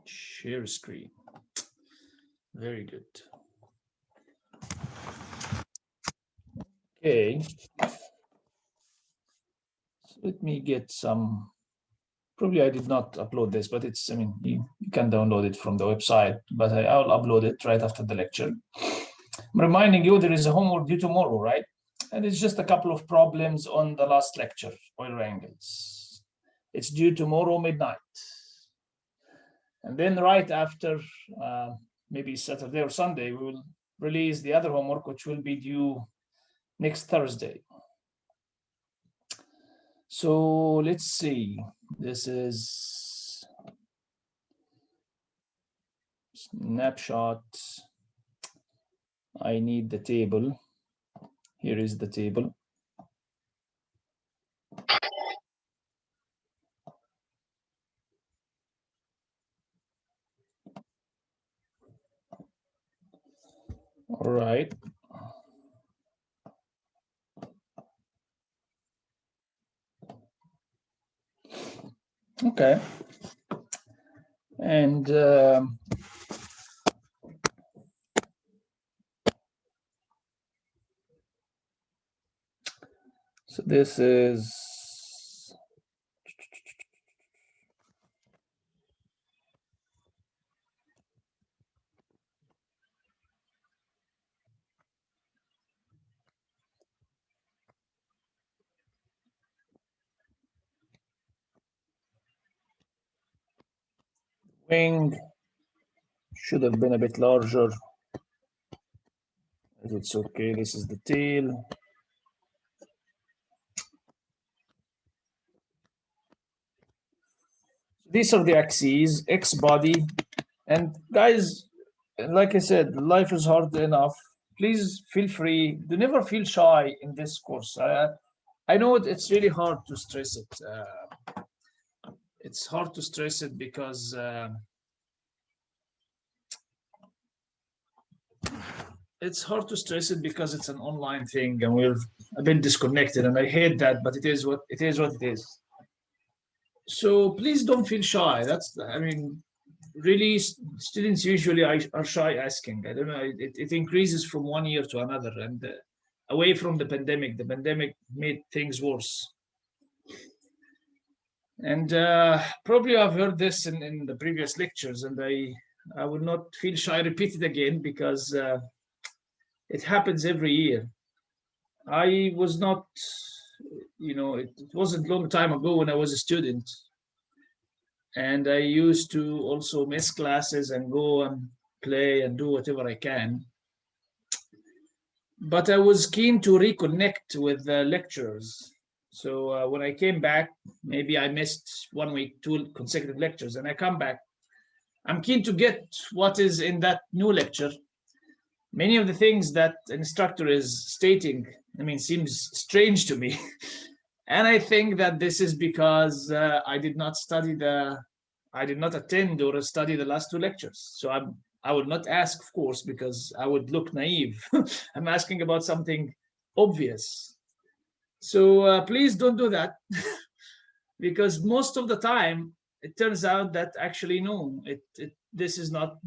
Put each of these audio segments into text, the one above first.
Share screen. Very good. Okay. So let me get some. Probably I did not upload this, but it's, I mean, you can download it from the website, but I'll upload it right after the lecture. I'm reminding you there is a homework due tomorrow, right? And it's just a couple of problems on the last lecture, Euler angles. It's due tomorrow midnight. And then right after, maybe Saturday or Sunday, we will release the other homework, which will be due next Thursday. So let's see. This is snapshot. I need the table. Here is the table. All right. Okay. And so this is wing. Should have been a bit larger. It's okay. This is the tail. These are the axes, X body. And guys, like I said, life is hard enough. Please feel free. Do never feel shy in this course. I know it's really hard to stress it. It's hard to stress it because it's an online thing and we're a bit disconnected, and I hate that, but it is what it is. So please don't feel shy. I mean, really, students usually are shy asking. I don't know, it increases from one year to another, and away from the pandemic made things worse. And probably I've heard this in the previous lectures, and I would not feel shy repeat it again because it happens every year. I was not, it wasn't a long time ago when I was a student, and I used to also miss classes and go and play and do whatever I can. But I was keen to reconnect with the lecturers. So when I came back, maybe I missed 1 week, 2 consecutive lectures, and I come back. I'm keen to get what is in that new lecture. Many of the things that instructor is stating, I mean, seems strange to me. And I think that this is because I did not attend or study the last 2 lectures. So I would not ask, of course, because I would look naive. I'm asking about something obvious. So please don't do that, because most of the time it turns out that actually no, this is not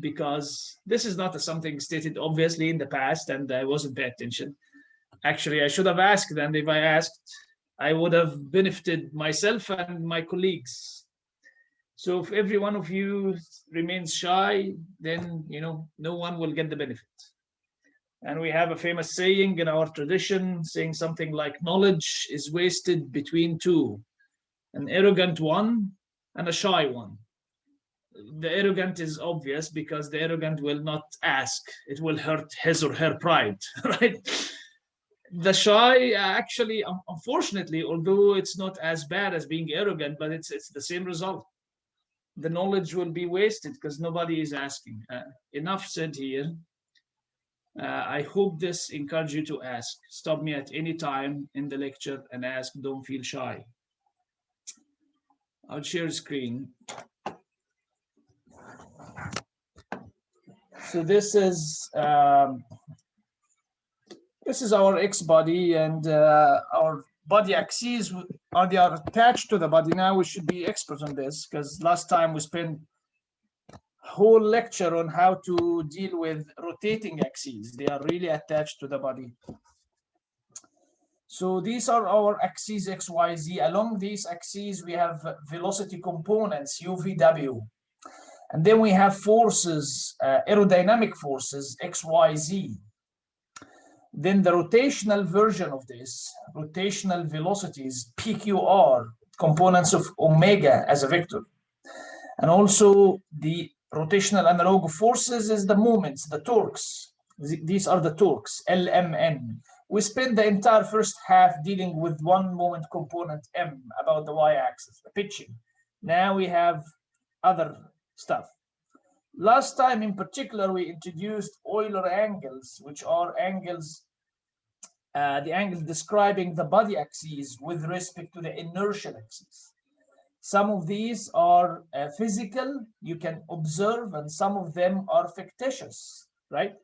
something stated obviously in the past, and I wasn't paying attention. Actually, I should have asked, and if I asked, I would have benefited myself and my colleagues. So if every one of you remains shy, then no one will get the benefit. And we have a famous saying in our tradition saying something like, knowledge is wasted between two, an arrogant one and a shy one. The arrogant is obvious because the arrogant will not ask. It will hurt his or her pride, right? The shy, actually, unfortunately, although it's not as bad as being arrogant, but it's the same result. The knowledge will be wasted because nobody is asking. Enough said here. I hope this encourages you to ask. Stop me at any time in the lecture and ask. Don't feel shy. I'll share screen. So this is our X body, and our body axes they are attached to the body. Now we should be expert on this because last time we spent whole lecture on how to deal with rotating axes. They are really attached to the body. So these are our axes X, Y, Z. Along these axes, we have velocity components, U, V, W. And then we have forces, aerodynamic forces, X, Y, Z. Then the rotational version of this, rotational velocities, PQR, components of omega as a vector. And also the rotational analog forces is the moments, the torques. These are the torques, LMN. We spent the entire first half dealing with one moment component M about the y-axis, the pitching. Now we have other stuff. Last time in particular, we introduced Euler angles, which are angles, the angles describing the body axes with respect to the inertial axis. Some of these are physical, you can observe, and some of them are fictitious, right?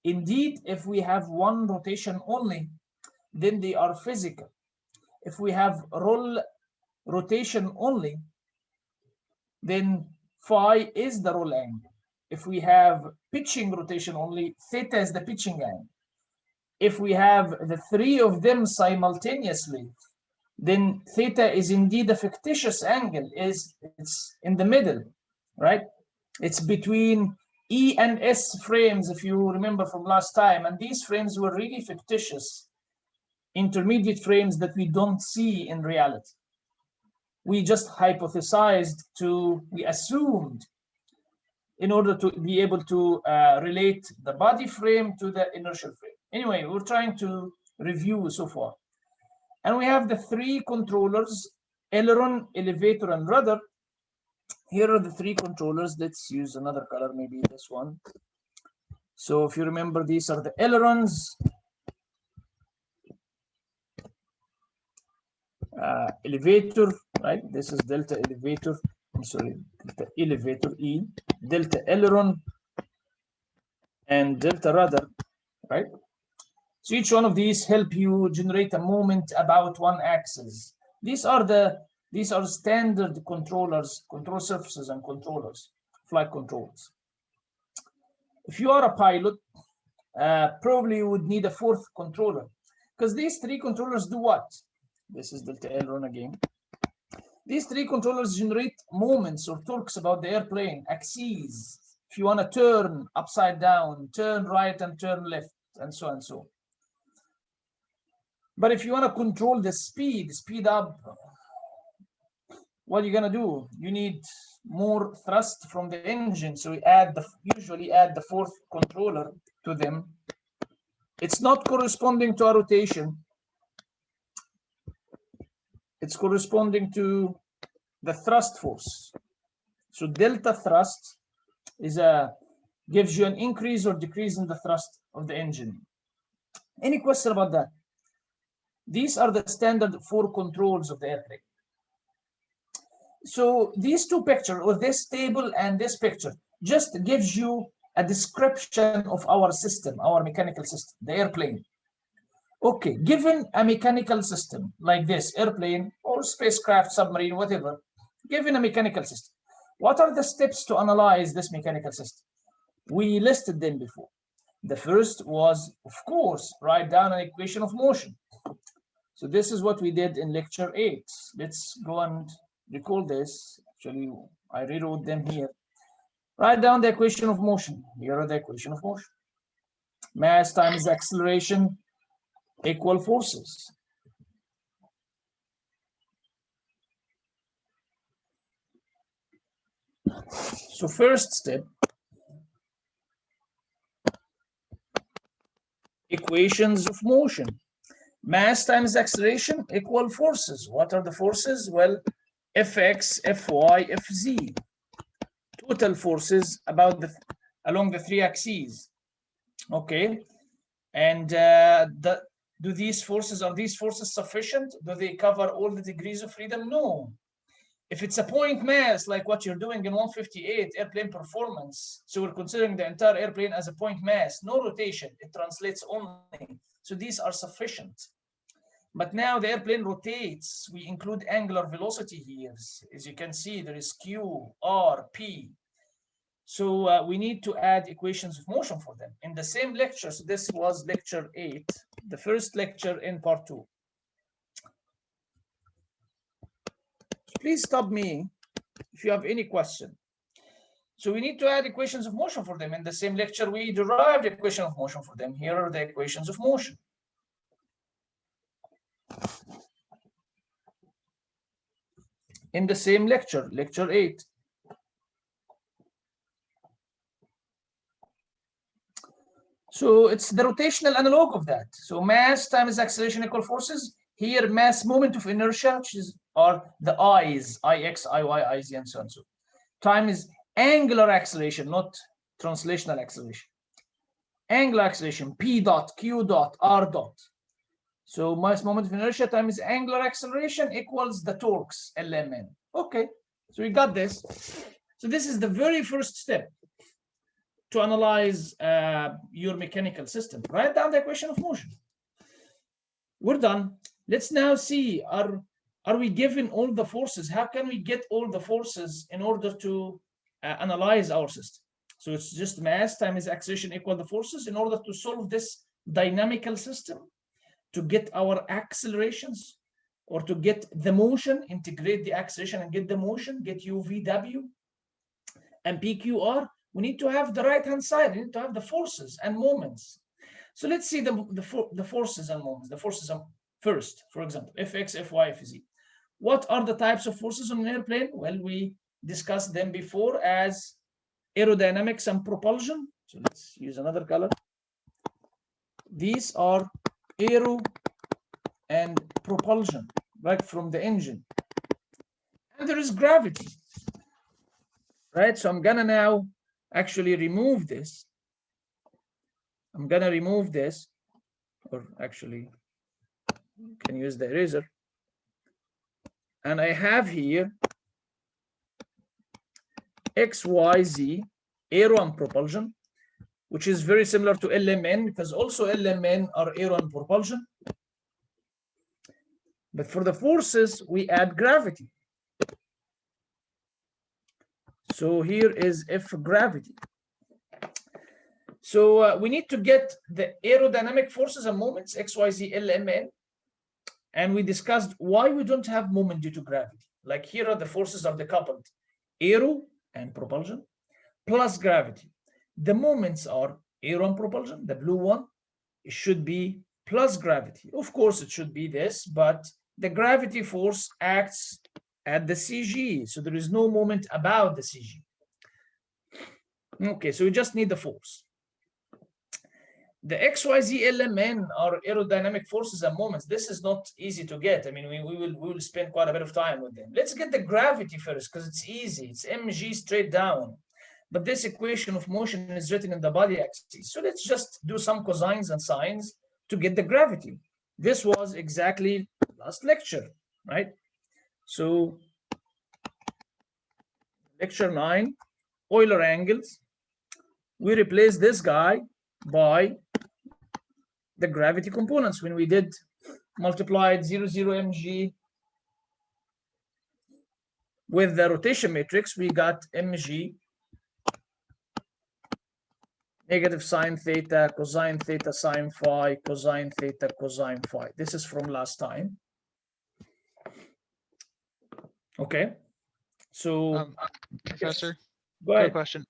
Indeed, if we have one rotation only, then they are physical. If we have rotation only, then phi is the roll angle. If we have pitching rotation only, theta is the pitching angle. If we have the three of them simultaneously, then theta is indeed a fictitious angle. It's in the middle, right? It's between E and S frames, if you remember from last time, and these frames were really fictitious, intermediate frames that we don't see in reality. We just hypothesized we assumed in order to be able to relate the body frame to the inertial frame. Anyway, we're trying to review so far. And we have the three controllers, aileron, elevator, and rudder. Here are the three controllers. Let's use another color, maybe this one. So if you remember, these are the ailerons, elevator, right? This is delta elevator, I'm sorry, delta elevator E, delta aileron, and delta rudder, right? So each one of these help you generate a moment about one axis. These are standard controllers, control surfaces and controllers, flight controls. If you are a pilot, probably you would need a fourth controller, because these three controllers do what? This is delta aileron again. These three controllers generate moments or torques about the airplane, axes. If you want to turn upside down, turn right and turn left, and so and so. But if you want to control the speed up, what are you going to do? You need more thrust from the engine. So we usually add the fourth controller to them. It's not corresponding to a rotation. It's corresponding to the thrust force. So delta thrust gives you an increase or decrease in the thrust of the engine. Any question about that? These are the standard four controls of the airplane. So these two pictures, or this table and this picture, just gives you a description of our system, our mechanical system, the airplane. Okay, given a mechanical system like this, airplane or spacecraft, submarine, whatever, given a mechanical system, what are the steps to analyze this mechanical system? We listed them before. The first was, of course, write down an equation of motion. So this is what we did in lecture 8. Let's go and recall this. Actually, I rewrote them here. Write down the equation of motion. Here are the equation of motion. Mass times acceleration equal forces. So first step, equations of motion. Mass times acceleration equal forces. What are the forces? Well, Fx, Fy, Fz. Total forces along the three axes. Okay. And are these forces sufficient? Do they cover all the degrees of freedom? No. If it's a point mass, like what you're doing in 158 airplane performance, so we're considering the entire airplane as a point mass, no rotation, it translates only. So these are sufficient. But now the airplane rotates. We include angular velocity here. As you can see, there is Q, R, P. So we need to add equations of motion for them in the same lecture. So this was lecture 8, the first lecture in part 2. So please stop me if you have any question. So we need to add equations of motion for them. In the same lecture, we derived equation of motion for them. Here are the equations of motion. In the same lecture, lecture 8. So it's the rotational analog of that. So mass times acceleration equal forces. Here, mass moment of inertia, which are the i's, ix, iy, iz, and so on. So time is angular acceleration, not translational acceleration. Angular acceleration, p dot, q dot, r dot. So mass moment of inertia times angular acceleration equals the torques, lmn. Okay, so we got this. So this is the very first step to analyze your mechanical system. Write down the equation of motion. We're done. Let's now see, are we given all the forces? How can we get all the forces in order to analyze our system? So it's just mass times acceleration equal the forces in order to solve this dynamical system, to get our accelerations, or to get the motion, integrate the acceleration and get the motion, get UVW and PQR. We need to have the right-hand side. We need to have the forces and moments. So let's see the forces and moments. The forces are first, for example, Fx, Fy, Fz. What are the types of forces on an airplane? Well, we discussed them before as aerodynamics and propulsion. So let's use another color. These are aero and propulsion, right from the engine. And there is gravity, right? So I'm gonna now actually remove this. I'm gonna remove this, or actually you can use the eraser. And I have here X, Y, Z, aero and propulsion, which is very similar to LMN because also LMN are aero and propulsion. But for the forces, we add gravity. So here is F gravity. So we need to get the aerodynamic forces and moments, X, Y, Z, L, M, N. And we discussed why we don't have moment due to gravity. Like here are the forces are decoupled, aero and propulsion plus gravity. The moments are aero and propulsion, the blue one, it should be plus gravity. Of course, it should be this, but the gravity force acts at the CG, so there is no moment about the CG. Okay, so we just need the force. The XYZ LMN are aerodynamic forces and moments. This is not easy to get. I mean, we will spend quite a bit of time with them. Let's get the gravity first because it's easy. It's mg straight down. But this equation of motion is written in the body axis. So let's just do some cosines and sines to get the gravity. This was exactly last lecture, right? So lecture 9, Euler angles. We replace this guy by the gravity components. When we did multiplied 0, 0 mg with the rotation matrix, we got mg negative sine theta, cosine theta, sine phi, cosine theta, cosine phi. This is from last time. Okay. So Professor, yes. Go ahead. quick question.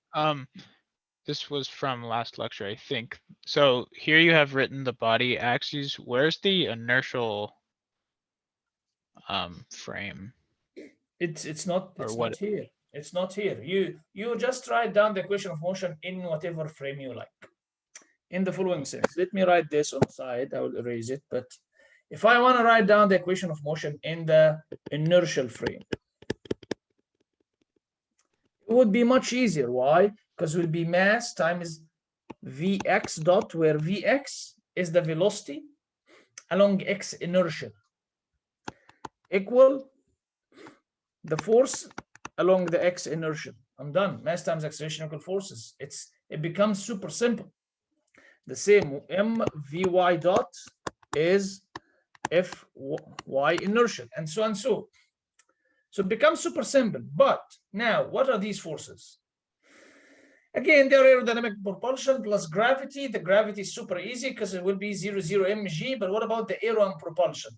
This was from last lecture, I think. So here you have written the body axes. Where's the inertial frame? It's not here. It's not here. You just write down the equation of motion in whatever frame you like. In the following sense. Let me write this on the side. I will erase it. But if I want to write down the equation of motion in the inertial frame, it would be much easier. Why? Because it will be mass times Vx dot, where Vx is the velocity along x inertia, equal the force along the x inertia. I'm done. Mass times acceleration equal forces. It becomes super simple. The same mvy dot is fy inertial, and so on. So it becomes super simple. But now, what are these forces? Again, the aerodynamic propulsion plus gravity. The gravity is super easy because it will be 0, 0 mg. But what about the aero and propulsion?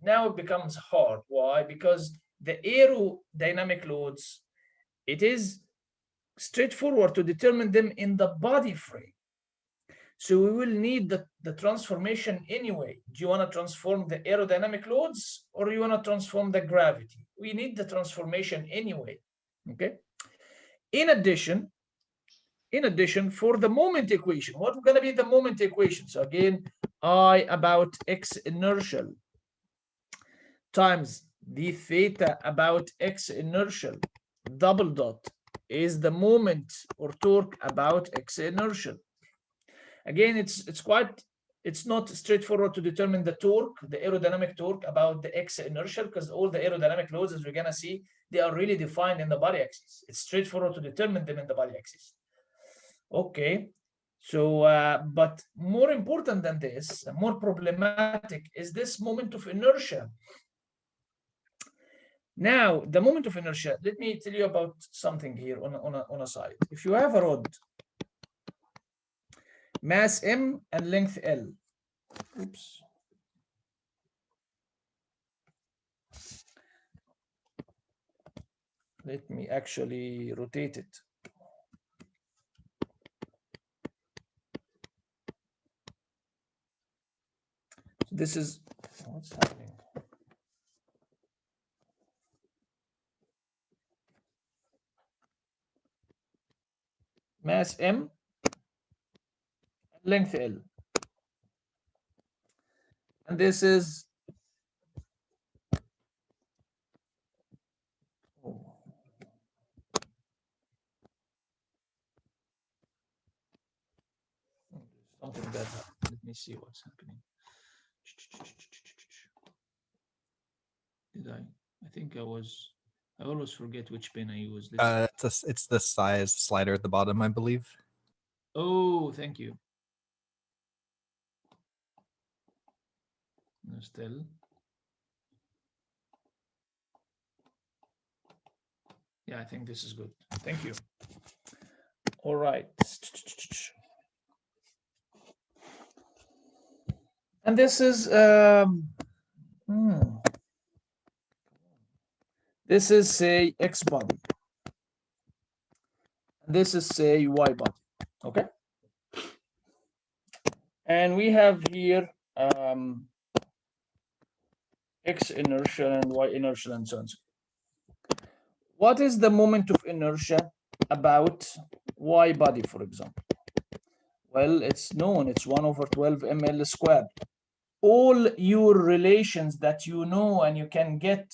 Now it becomes hard. Why? Because the aerodynamic loads, it is straightforward to determine them in the body frame. So we will need the transformation anyway. Do you want to transform the aerodynamic loads or you want to transform the gravity? We need the transformation anyway. Okay. In addition, for the moment equation, what's going to be the moment equation? So again, I about x inertial times d theta about x inertial double dot is the moment or torque about x inertial. Again, it's not straightforward to determine the torque, the aerodynamic torque about the x inertial, because all the aerodynamic loads, as we're going to see, they are really defined in the body axis. It's straightforward to determine them in the body axis. Okay, so but more important than this, more problematic is this moment of inertia. Now, the moment of inertia, let me tell you about something here on a side. If you have a rod, mass M and length L. Oops. Let me actually rotate it. This is what's happening. Mass M, length L. And this is something bad happened. Let me see what's happening. Did I think I always forget which pen I use. It's the size slider at the bottom, I believe. Oh, thank you. No, still. Yeah, I think this is good. Thank you. All right. And this is this is say X body. This is say Y body. Okay. And we have here X inertia and Y inertia and so on. What is the moment of inertia about Y body, for example? Well, it's known. It's 1 over 12 ml squared. All your relations that you know and you can get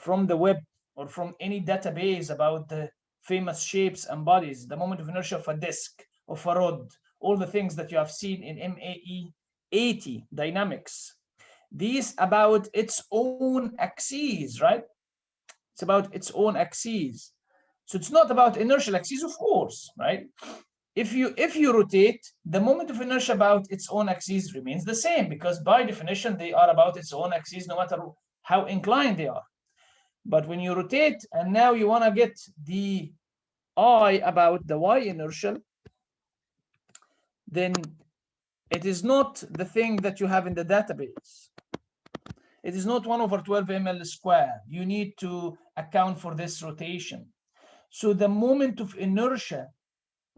from the web or from any database about the famous shapes and bodies, the moment of inertia of a disk, of a rod, all the things that you have seen in MAE80 dynamics, these about its own axes, right? It's about its own axes. So it's not about inertial axes, of course, right? If you rotate, the moment of inertia about its own axis remains the same, because by definition they are about its own axis no matter how inclined they are. But when you rotate and now you want to get the I about the Y inertial, then it is not the thing that you have in the database. It is not 1 over 12 ml squared. You need to account for this rotation. So the moment of inertia,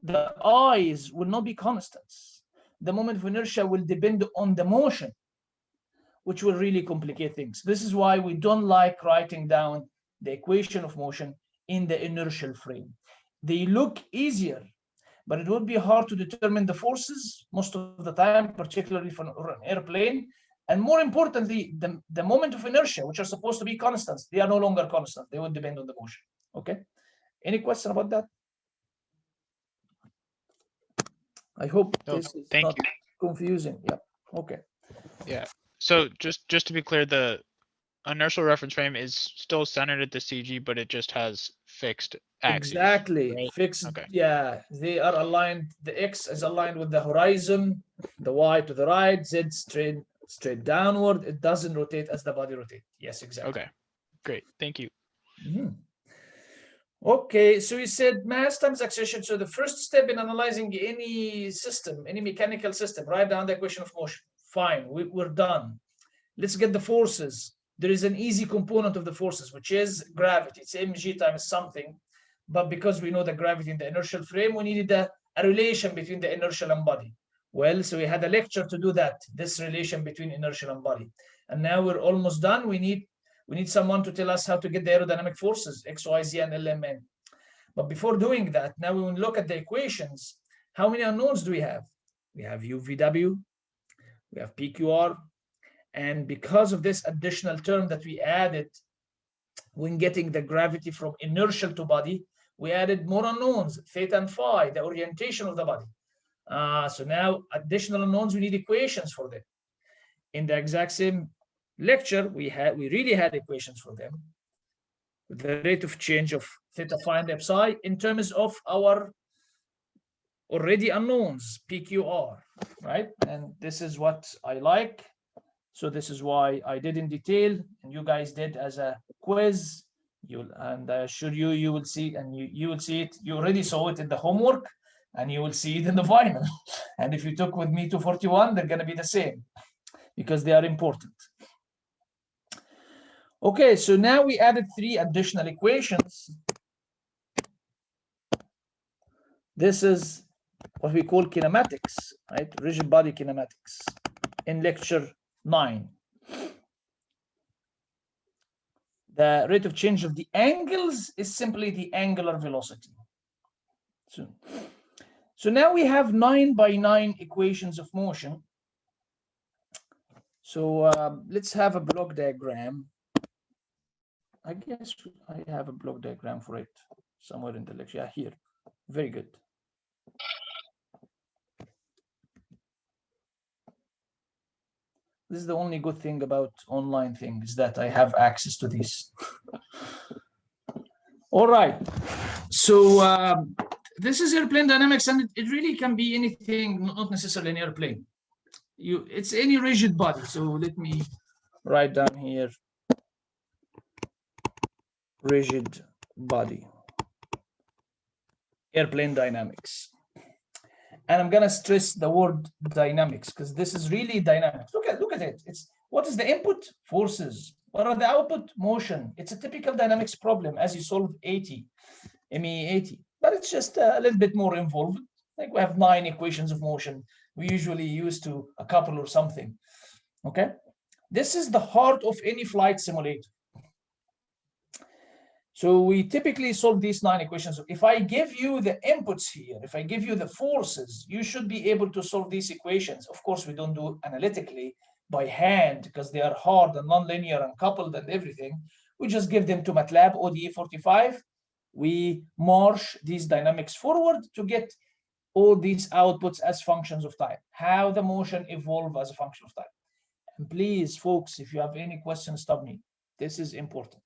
the I's will not be constants. The moment of inertia will depend on the motion, which will really complicate things. This is why we don't like writing down the equation of motion in the inertial frame. They look easier, but it would be hard to determine the forces most of the time, particularly for an airplane. And more importantly, the moment of inertia, which are supposed to be constants, they are no longer constant. They would depend on the motion. Okay. Any question about that? I hope this is not confusing. Yeah. Okay. Yeah. So just to be clear, the inertial reference frame is still centered at the CG, but it just has fixed axes. Exactly. Right? Fixed. Okay. Yeah, they are aligned. The X is aligned with the horizon, the Y to the right, Z straight downward. It doesn't rotate as the body rotates. Yes, exactly. Okay. Great. Thank you. Okay, so you said mass times acceleration. So the first step in analyzing any system, any mechanical system, write down the equation of motion. Fine, we're done. Let's get the forces. There is an easy component of the forces, which is gravity. It's mg times something. But because we know the gravity in the inertial frame, we needed a relation between the inertial and body. Well, so we had a lecture to do that, this relation between inertial and body. And now we're almost done. We need someone to tell us how to get the aerodynamic forces, X, Y, Z, and LMN. But before doing that, now we will look at the equations. How many unknowns do we have? We have UVW, we have PQR, and because of this additional term that we added when getting the gravity from inertial to body, we added more unknowns, theta and phi, the orientation of the body. So now additional unknowns, we need equations for them. In the exact same lecture, we really had equations for them. The rate of change of theta, phi, and psi in terms of our already unknowns, PQR, right? And this is what I like. So this is why I did in detail, and you guys did as a quiz. And I assure you, you will see, and you will see it. You already saw it in the homework, and you will see it in the final. And if you took with me 241, they're going to be the same because they are important. Okay, so now we added 3 additional equations. This is what we call kinematics, right? Rigid body kinematics in lecture 9. The rate of change of the angles is simply the angular velocity. So now we have 9 by 9 equations of motion. So let's have a block diagram. I guess I have a block diagram for it somewhere in the lecture. Yeah, here. Very good. This is the only good thing about online things, that I have access to this. All right. So this is airplane dynamics, and it really can be anything, not necessarily an airplane. It's any rigid body. So let me write down here rigid body, airplane dynamics. And I'm gonna stress the word dynamics because this is really dynamics. Look at it. It's what is the input? Forces. What are the output? Motion. It's a typical dynamics problem as you solve 80, MAE80, but it's just a little bit more involved. Like we have 9 equations of motion. We usually use to a couple or something. Okay, this is the heart of any flight simulator. So we typically solve these 9 equations. If I give you the inputs here, if I give you the forces, you should be able to solve these equations. Of course, we don't do analytically by hand because they are hard and nonlinear and coupled and everything. We just give them to MATLAB ODE45. We march these dynamics forward to get all these outputs as functions of time, how the motion evolve as a function of time. And please, folks, if you have any questions, stop me. This is important.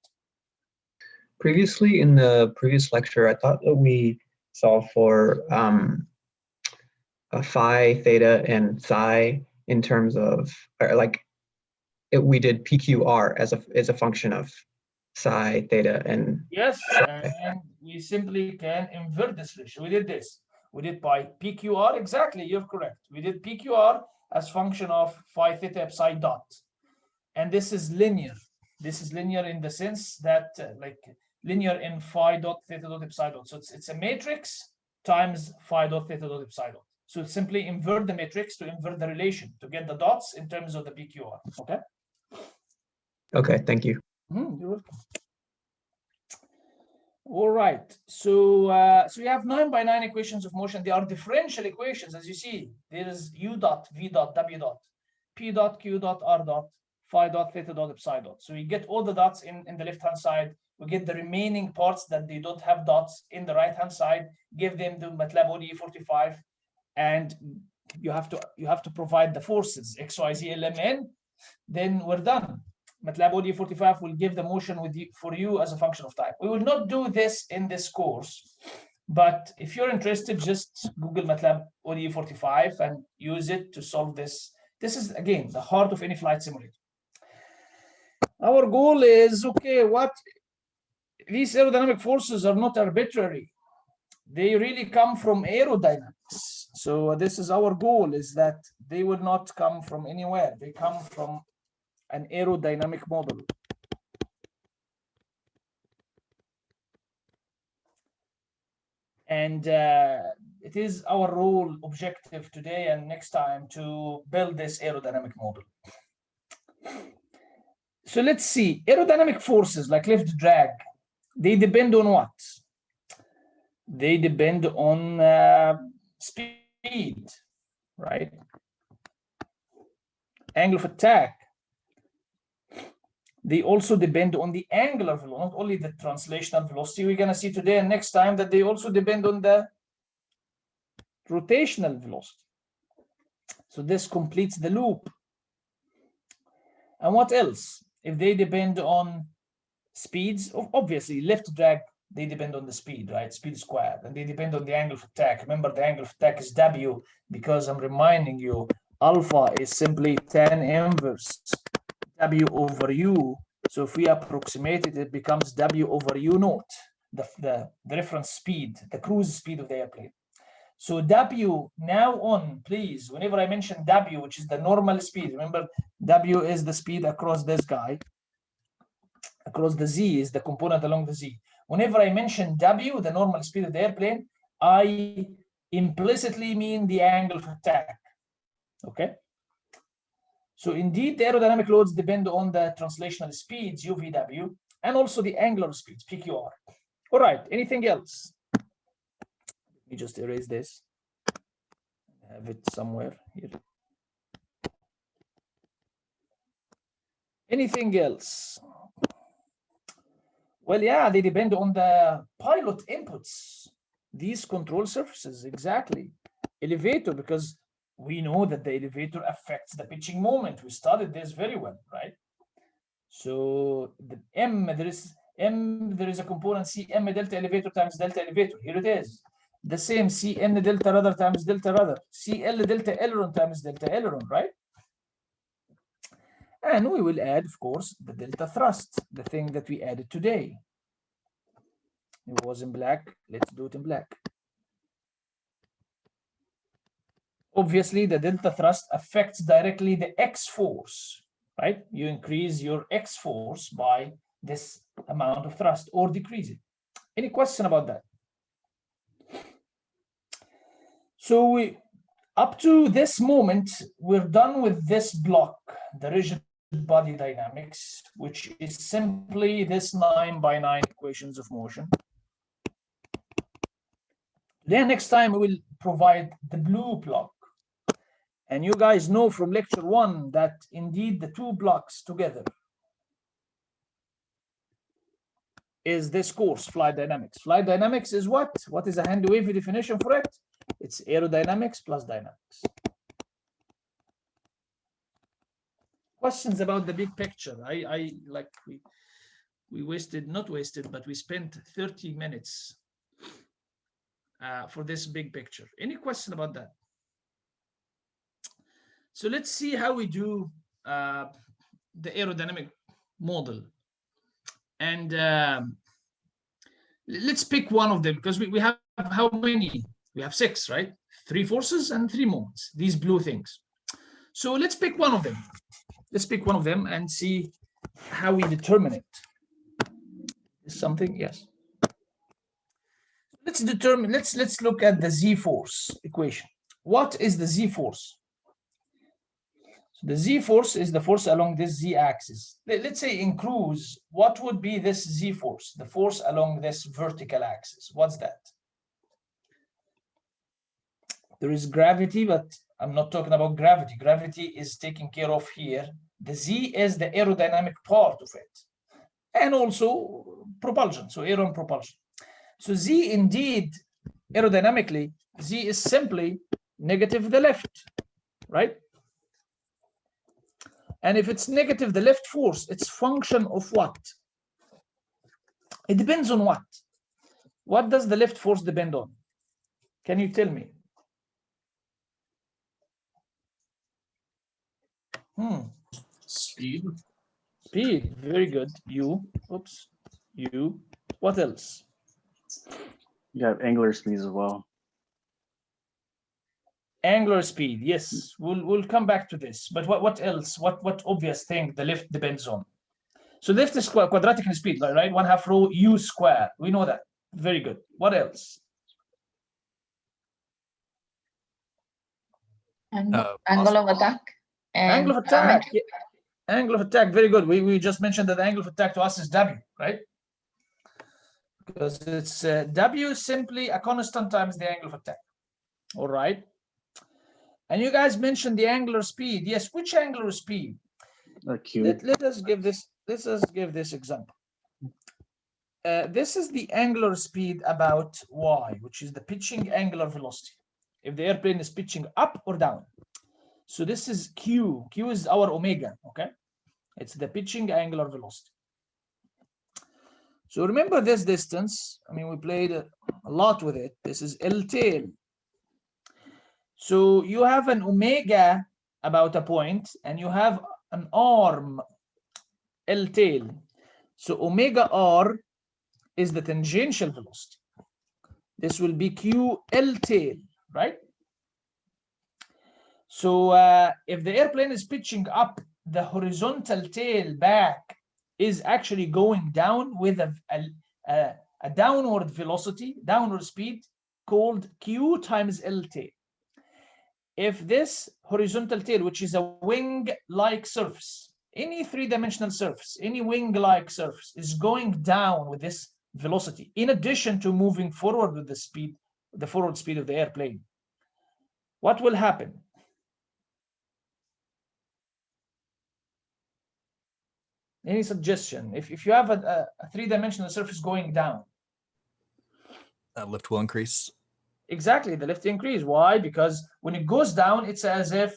Previously, in the previous lecture, I thought that we solved for a phi, theta, and psi in terms of, we did PQR as a function of psi, theta, and yes, psi. And we simply can invert this ratio. We did this. We did by PQR, exactly, you're correct. We did PQR as function of phi, theta, psi dot. And this is linear. This is linear in the sense that like linear in phi dot, theta dot, psi dot. So it's a matrix times phi dot, theta dot, psi dot. So simply invert the matrix to invert the relation to get the dots in terms of the PQR. Okay. Okay, thank you. You're welcome. All right, so we have 9 by 9 equations of motion. They are differential equations, as you see. There is u dot, v dot, w dot, p dot, q dot, r dot, phi dot, theta dot, psi dot. So we get all the dots in the left-hand side. We get the remaining parts that they don't have dots in the right-hand side. Give them to MATLAB ODE45, and you have to provide the forces X, Y, Z, L, M, N. Then we're done. MATLAB ODE45 will give the motion for you as a function of time. We will not do this in this course, but if you're interested, just Google MATLAB ODE45 and use it to solve this. This is, again, the heart of any flight simulator. Our goal is, okay, what these aerodynamic forces are not arbitrary. They really come from aerodynamics. So this is our goal, is that they will not come from anywhere. They come from an aerodynamic model. And it is our role, objective today and next time, to build this aerodynamic model. So let's see, aerodynamic forces like lift drag, they depend on what? They depend on speed, right? Angle of attack. They also depend on the angular velocity, not only the translational velocity. We're going to see today and next time that they also depend on the rotational velocity. So this completes the loop. And what else? If they depend on speeds, obviously lift drag, they depend on the speed, right? Speed squared, and they depend on the angle of attack. Remember, the angle of attack is W, because I'm reminding you, alpha is simply tan inverse W over U. So if we approximate it, it becomes W over U naught, the reference speed, the cruise speed of the airplane. So W, now on, please, whenever I mention W, which is the normal speed, remember W is the speed across this guy, across the Z is the component along the Z. Whenever I mention W, the normal speed of the airplane, I implicitly mean the angle of attack, okay? So indeed, the aerodynamic loads depend on the translational speeds, UVW, and also the angular speeds, PQR. All right, anything else? Let me just erase this. Have it somewhere here. Anything else? Well, yeah, they depend on the pilot inputs. These control surfaces, exactly. Elevator, because we know that the elevator affects the pitching moment. We studied this very well, right? So the there is a component Cm delta elevator times delta elevator. Here it is. The same Cn delta rudder times delta rudder. Cl delta aileron times delta aileron, right? And we will add, of course, the delta thrust, the thing that we added today. It was in black. Let's do it in black. Obviously, the delta thrust affects directly the X force, right? You increase your X force by this amount of thrust or decrease it. Any question about that? So we, up to this moment, we're done with this block, the rigid body dynamics, which is simply this 9x9 equations of motion. Then next time we will provide the blue block. And you guys know from lecture 1 that indeed the two blocks together is this course, flight dynamics. Flight dynamics is what? What is a hand-wavy definition for it? It's aerodynamics plus dynamics. Questions about the big picture? I like we wasted, not wasted, but we spent 30 minutes for this big picture. Any question about that? So let's see how we do the aerodynamic model. And let's pick one of them, because we have how many? We have 6, right? 3 forces and 3 moments, these blue things. So let's pick one of them. Let's pick one of them and see how we determine it. Is something? Yes. Let's determine, let's look at the Z-force equation. What is the Z-force? So the Z-force is the force along this Z-axis. Let's say in cruise, what would be this Z-force? The force along this vertical axis. What's that? There is gravity, but I'm not talking about gravity. Gravity is taken care of here. The Z is the aerodynamic part of it. And also propulsion, so aero and propulsion. So Z indeed, aerodynamically, Z is simply negative the left, right? And if it's negative the left force, it's function of what? It depends on what? What does the left force depend on? Can you tell me? Speed. Speed, very good. U, oops, U What else? You have angular speeds as well. Angular speed, yes, we'll come back to this. But what else? What obvious thing the lift depends on? So lift is quadratic in speed, right? 1/2 rho u square. We know that. Very good. What else? Angle of attack. And Angle of attack. Yeah. Angle of attack. Very good. We just mentioned that the angle of attack to us is W, right? Because it's W is simply a constant times the angle of attack. All right. And you guys mentioned the angular speed. Yes, which angular speed? Q. Let us give this. Let us give this example. This is the angular speed about y, which is the pitching angular velocity. If the airplane is pitching up or down. So this is q. Q is our omega. Okay, it's the pitching angular velocity. So remember this distance. I mean, we played a lot with it. This is L tail. So you have an omega about a point, and you have an arm, L tail. So omega r is the tangential velocity. This will be q L tail, right? So if the airplane is pitching up, the horizontal tail back is actually going down with a downward velocity, downward speed called q times L tail. If this horizontal tail, which is a wing-like surface, any three-dimensional surface, any wing-like surface is going down with this velocity, in addition to moving forward with the speed, the forward speed of the airplane, what will happen? Any suggestion? If you have a three-dimensional surface going down, That lift will increase. exactly, the lift increase. Why? Because when it goes down, it's as if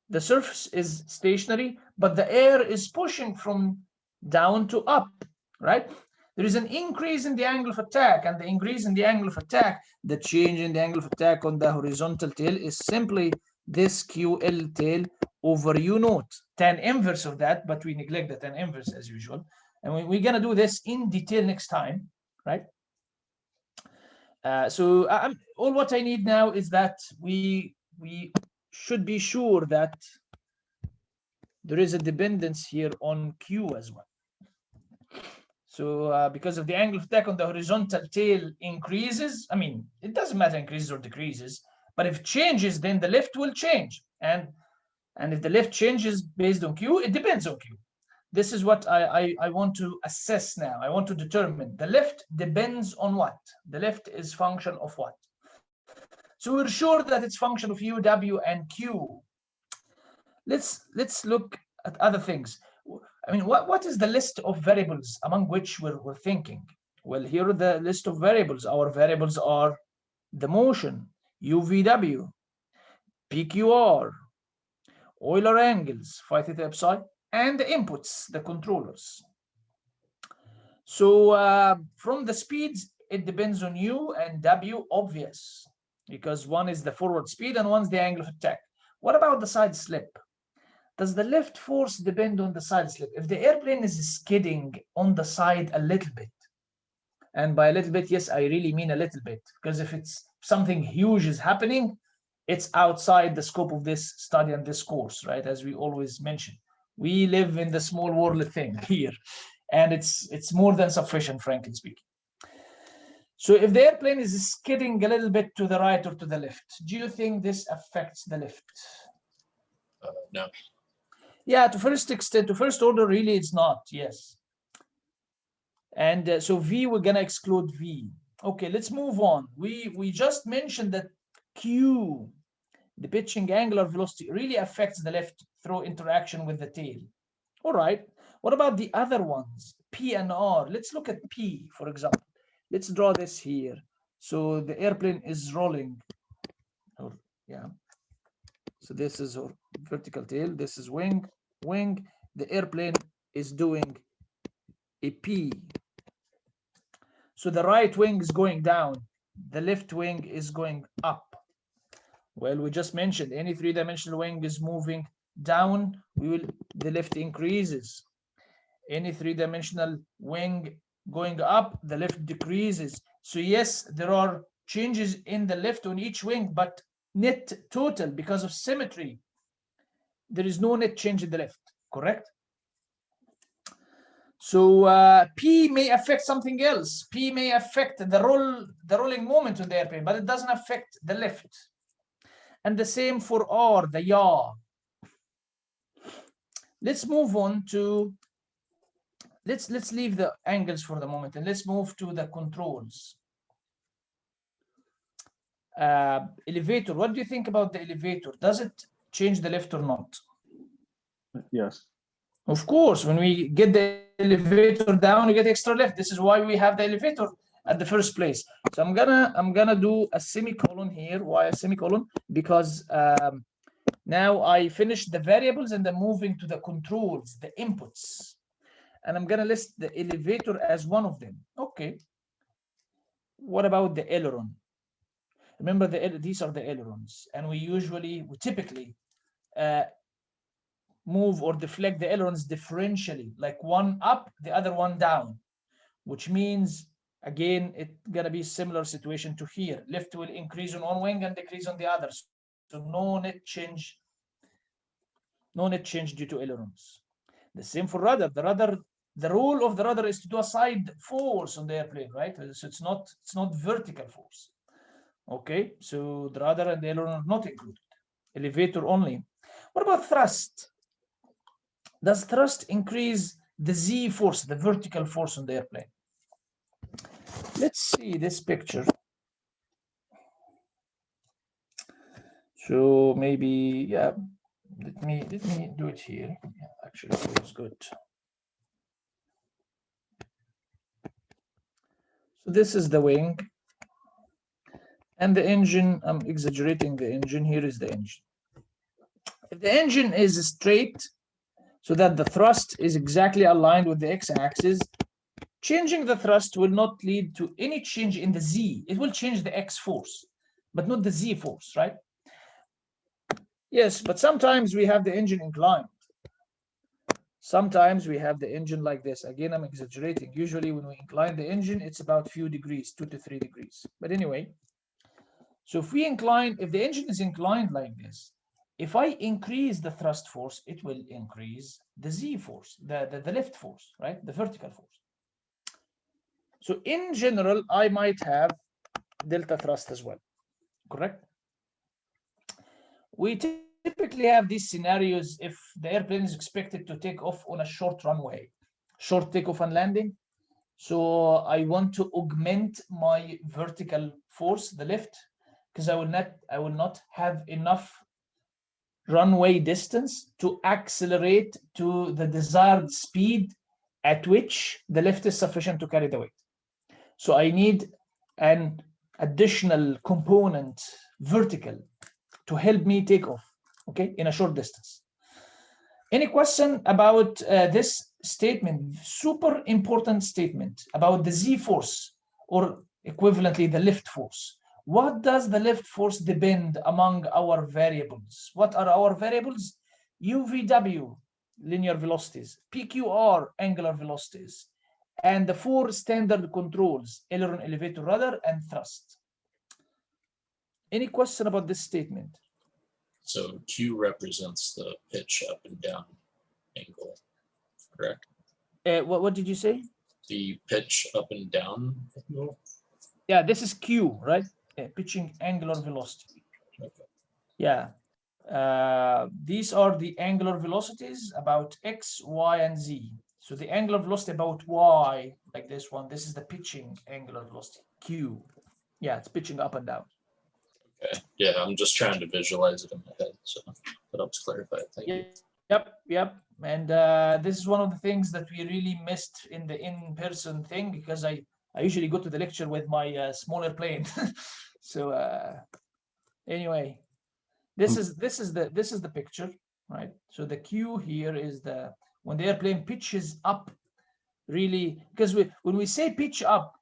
the surface is stationary, but the air is pushing from down to up, right? There is an increase in the angle of attack, and the increase in the angle of attack, the change in the angle of attack on the horizontal tail is simply this QL tail over U naught, tan inverse of that, but we neglect the tan inverse as usual. And we're gonna do this in detail next time, right? So all what I need now is that we should be sure that there is a dependence here on Q as well. So because of the angle of attack on the horizontal tail increases, I mean, it doesn't matter increases or decreases, but if it changes, then the lift will change. And if the lift changes based on Q, it depends on Q. This is what I want to assess now. I want to determine the lift depends on what? The lift is function of what? So we're sure that it's function of U, W, and Q. Let's look at other things. I mean, what is the list of variables among which we're thinking? Well, here are the list of variables. Our variables are the motion, UVW, PQR, Euler angles, phi theta psi, and the inputs, the controllers. So from the speeds, it depends on U and W, obvious, because one is the forward speed and one's the angle of attack. What about the side slip? Does the lift force depend on the side slip? If the airplane is skidding on the side a little bit, and by a little bit, yes, I really mean a little bit, because if it's something huge is happening, it's outside the scope of this study and this course, right? As we always mention, we live in the small world thing here, and it's more than sufficient, frankly speaking. So if the airplane is skidding a little bit to the right or to the left, do you think this affects the lift? No. Yeah, to first extent, to first order, really, it's not. Yes. And so V, we're gonna exclude V. Okay, let's move on. We just mentioned that Q, the pitching angular velocity, really affects the lift through interaction with the tail. All right. What about the other ones, P and R? Let's look at P, for example. Let's draw this here. So the airplane is rolling. Oh, yeah. So this is our vertical tail. This is wing. The airplane is doing a P. So the right wing is going down. The left wing is going up. Well, we just mentioned any three-dimensional wing is moving down. The lift increases. Any three-dimensional wing Going up, the lift decreases. So yes, there are changes in the lift on each wing, but net total, because of symmetry, there is no net change in the lift, correct? So P may affect something else. P may affect the rolling moment on the airplane, but it doesn't affect the lift. And the same for R, the yaw. Let's move on to, let's leave the angles for the moment, and let's move to the controls. Elevator, what do you think about the elevator? Does it change the lift or not? Yes. Of course, when we get the elevator down, we get extra lift. This is why we have the elevator at the first place. So I'm gonna do a semicolon here. Why a semicolon? Because now I finished the variables and I'm moving to the controls, the inputs, and I'm gonna list the elevator as one of them. Okay. What about the aileron? Remember, these are the ailerons, and we typically move or deflect the ailerons differentially, like one up, the other one down, which means, again, it's gonna be a similar situation to here. Lift will increase on one wing and decrease on the other. So no net change due to ailerons. The same for rudder. The role of the rudder is to do a side force on the airplane, right? So it's not vertical force. Okay, so the rudder and the aileron are not included. Elevator only. What about thrust? Does thrust increase the Z-force, the vertical force on the airplane? Let's see this picture. So maybe, yeah, let me do it here. Yeah, actually, it was good. So this is the wing. And the engine, I'm exaggerating the engine. Here is the engine. If the engine is straight, so that the thrust is exactly aligned with the x-axis, changing the thrust will not lead to any change in the Z. It will change the X force, but not the Z force, right? Yes, but sometimes we have the engine inclined. Sometimes we have the engine like this. Again, I'm exaggerating. Usually when we incline the engine, it's about a few degrees, 2 to 3 degrees. But anyway, so if the engine is inclined like this, if I increase the thrust force, it will increase the Z force, the lift force, right? The vertical force. So in general, I might have delta thrust as well, correct? We typically have these scenarios if the airplane is expected to take off on a short runway, short takeoff and landing. So I want to augment my vertical force, the lift, because I will not have enough runway distance to accelerate to the desired speed at which the lift is sufficient to carry the weight. So I need an additional component, vertical, to help me take off, okay, in a short distance. Any question about this statement? Super important statement about the Z force, or equivalently the lift force. What does the lift force depend among our variables? What are our variables? UVW, linear velocities, PQR, angular velocities, and the 4 standard controls, aileron, elevator, rudder, and thrust. Any question about this statement? So Q represents the pitch up and down angle, correct? What did you say? The pitch up and down angle? Yeah, this is Q, right? Pitching angular velocity. Okay. Yeah. These are the angular velocities about X, Y, and Z. So the angular velocity about Y, like this one, this is the pitching angular velocity, Q. Yeah, it's pitching up and down. Okay. Yeah, I'm just trying to visualize it in my head, so that helps clarify. Thank you. Yep. And this is one of the things that we really missed in the in-person thing, because I usually go to the lecture with my smaller plane. So anyway, this is the picture, right? So the Q here is when the airplane pitches up, really, because when we say pitch up,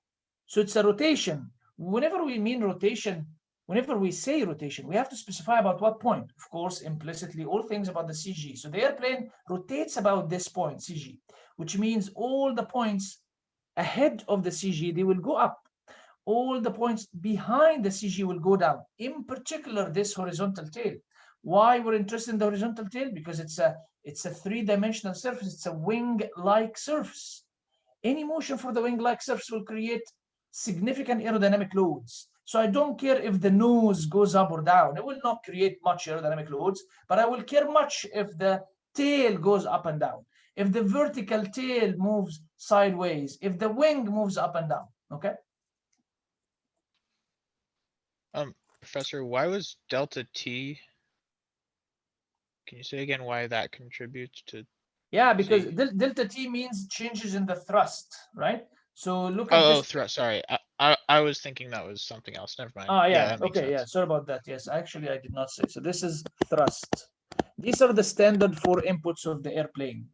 so it's a rotation. Whenever we mean rotation, whenever we say rotation, we have to specify about what point. Of course, implicitly, all things about the CG. So the airplane rotates about this point, CG, which means all the points ahead of the CG, they will go up. All the points behind the CG will go down. In particular, this horizontal tail. Why we're interested in the horizontal tail? Because it's a three-dimensional surface. It's a wing-like surface. Any motion for the wing-like surface will create significant aerodynamic loads. So I don't care if the nose goes up or down. It will not create much aerodynamic loads, but I will care much if the tail goes up and down, if the vertical tail moves sideways, if the wing moves up and down, okay? Professor, why was delta T? Can you say again why that contributes to? Yeah, because delta T means changes in the thrust, right? So look at this. Thrust. Sorry, I was thinking that was something else. Never mind. Yeah, that makes okay, sense. yeah, sorry about that. Yes, actually, I did not say. So this is thrust. These are the standard four inputs of the airplane: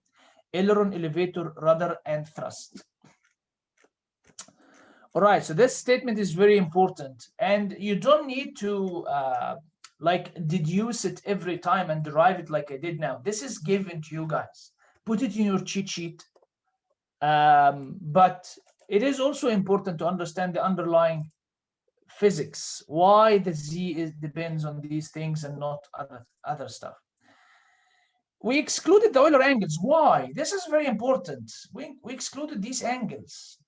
aileron, elevator, rudder, and thrust. All right, so this statement is very important, and you don't need to like deduce it every time and derive it like I did now. This is given to you guys. Put it in your cheat sheet. But it is also important to understand the underlying physics, why the Z depends on these things and not other stuff. We excluded the Euler angles. Why? This is very important. We excluded these angles.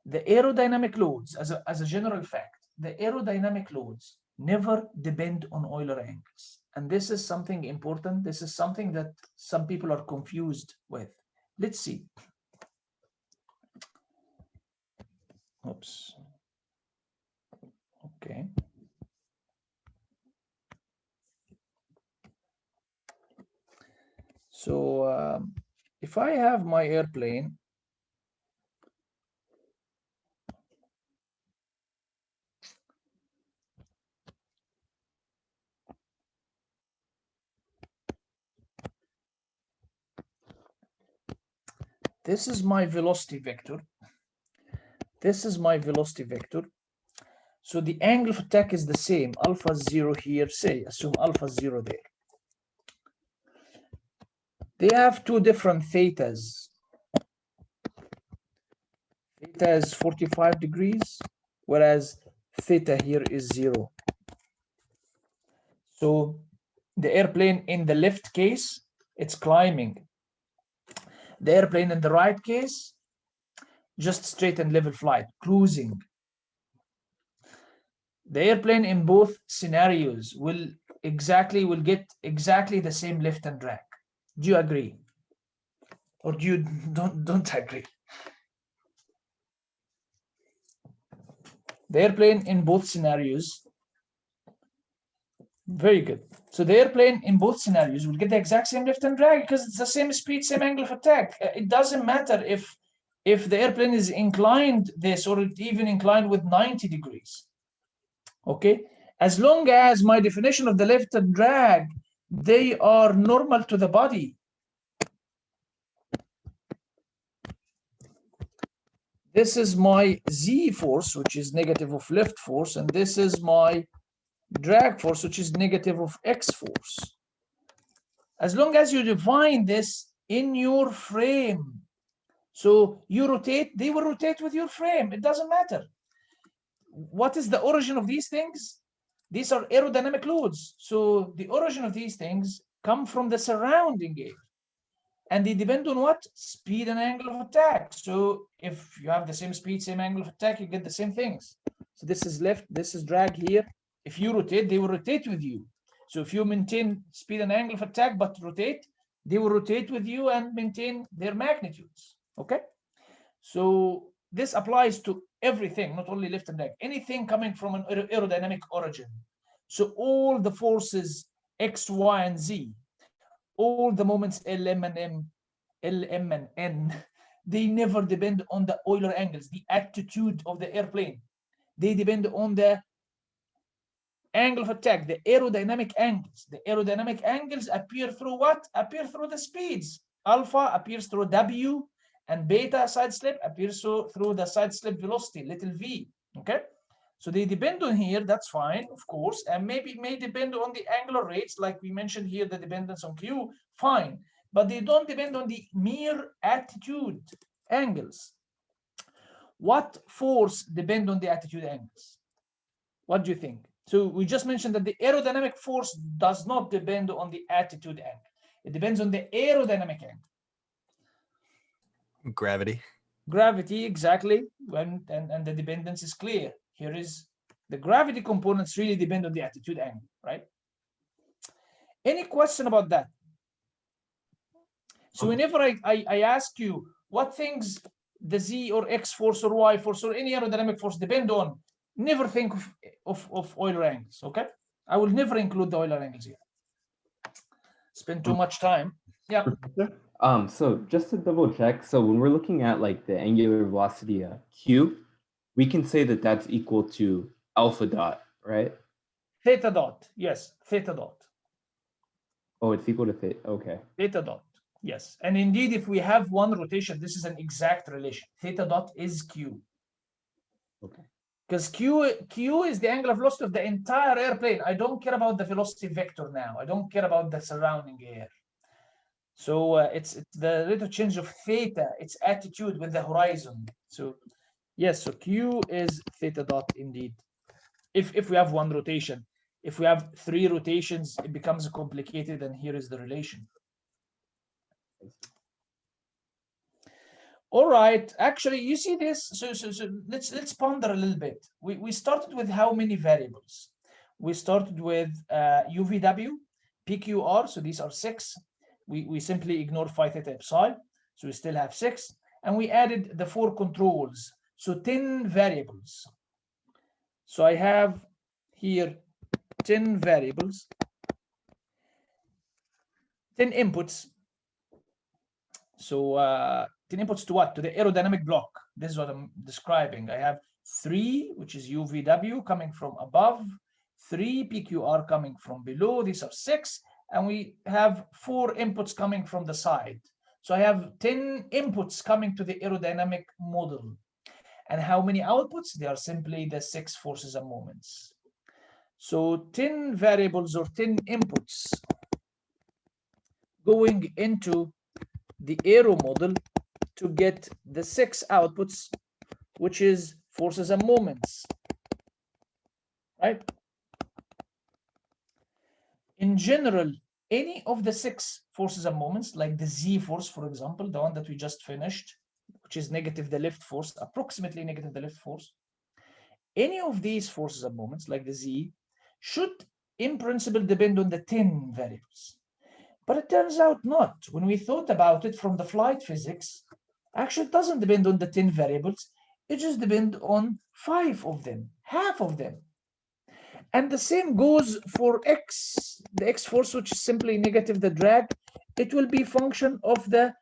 The aerodynamic loads, as a general fact, the aerodynamic loads never depend on Euler angles. And this is something important. This is something that some people are confused with. Let's see. Oops. Okay. So if I have my airplane, this is my velocity vector. This is my velocity vector. So the angle of attack is the same. Alpha 0 here, say, assume alpha 0 there. They have two different thetas. Theta is 45 degrees, whereas theta here is 0. So the airplane in the left case, it's climbing. The airplane in the right case, just straight and level flight, cruising. The airplane in both scenarios will get exactly the same lift and drag. Do you agree? Or do you don't agree? The airplane in both scenarios, very good. So the airplane in both scenarios will get the exact same lift and drag because it's the same speed, same angle of attack. It doesn't matter if the airplane is inclined this or even inclined with 90 degrees. Okay, as long as my definition of the lift and drag, they are normal to the body. This is my Z force, which is negative of lift force, and this is my drag force, which is negative of X force. As long as you define this in your frame, so you rotate, they will rotate with your frame. It doesn't matter. What is the origin of these things? These are aerodynamic loads. So the origin of these things come from the surrounding air. And they depend on what? Speed and angle of attack. So if you have the same speed, same angle of attack, you get the same things. So this is lift, this is drag here. If you rotate, they will rotate with you. So if you maintain speed and angle of attack, but rotate, they will rotate with you and maintain their magnitudes. Okay? So this applies to everything, not only lift and drag, anything coming from an aerodynamic origin. So all the forces X, Y, and Z, all the moments LM and N, they never depend on the Euler angles, the attitude of the airplane. They depend on the angle of attack, the aerodynamic angles. The aerodynamic angles appear through what? Appear through the speeds. Alpha appears through W, and beta side slip appears through the side slip velocity, little v. Okay? So they depend on here, that's fine, of course, and maybe may depend on the angular rates, like we mentioned here, the dependence on Q, fine, but they don't depend on the mere attitude angles. What force depend on the attitude angles? What do you think? So we just mentioned that the aerodynamic force does not depend on the attitude angle. It depends on the aerodynamic angle. Gravity. Gravity, exactly. And the dependence is clear. Here is the gravity components really depend on the attitude angle, right? Any question about that? So whenever I ask you what things the Z or X force or Y force or any aerodynamic force depend on, never think of Euler angles, okay? I will never include the Euler angles here. Spend too much time. Yeah. So just to double check, so when we're looking at like the angular velocity Q, we can say that that's equal to alpha dot, right? Theta dot, yes, theta dot. Oh, it's equal to theta, okay. Theta dot, yes. And indeed, if we have one rotation, this is an exact relation. Theta dot is Q. Okay. Because Q is the angular velocity of the entire airplane. I don't care about the velocity vector now. I don't care about the surrounding air. So it's the rate of change of theta, its attitude with the horizon. So yes, so Q is theta dot indeed. If we have one rotation. If we have 3 rotations, it becomes complicated, and here is the relation. All right, actually, you see this. So let's ponder a little bit. We started with how many variables? We started with UVW, PQR. So these are 6. We simply ignore phi theta psi. So we still have 6, and we added the 4 controls. So 10 variables. So I have here 10 variables, 10 inputs. So 10 inputs to what? To the aerodynamic block. This is what I'm describing. I have 3, which is UVW coming from above, 3 PQR coming from below. These are 6. And we have 4 inputs coming from the side. So I have 10 inputs coming to the aerodynamic model. And how many outputs? They are simply the 6 forces and moments. So 10 variables or 10 inputs going into the aero model to get the 6 outputs, which is forces and moments, right? In general, any of the 6 forces and moments, like the Z-force, for example, the one that we just finished, which is negative the lift force, approximately negative the lift force, any of these forces and moments, like the Z, should in principle depend on the 10 variables. But it turns out not. When we thought about it from the flight physics, actually it doesn't depend on the 10 variables. It just depends on 5 of them, half of them. And the same goes for X, the X force, which is simply negative the drag. It will be function of the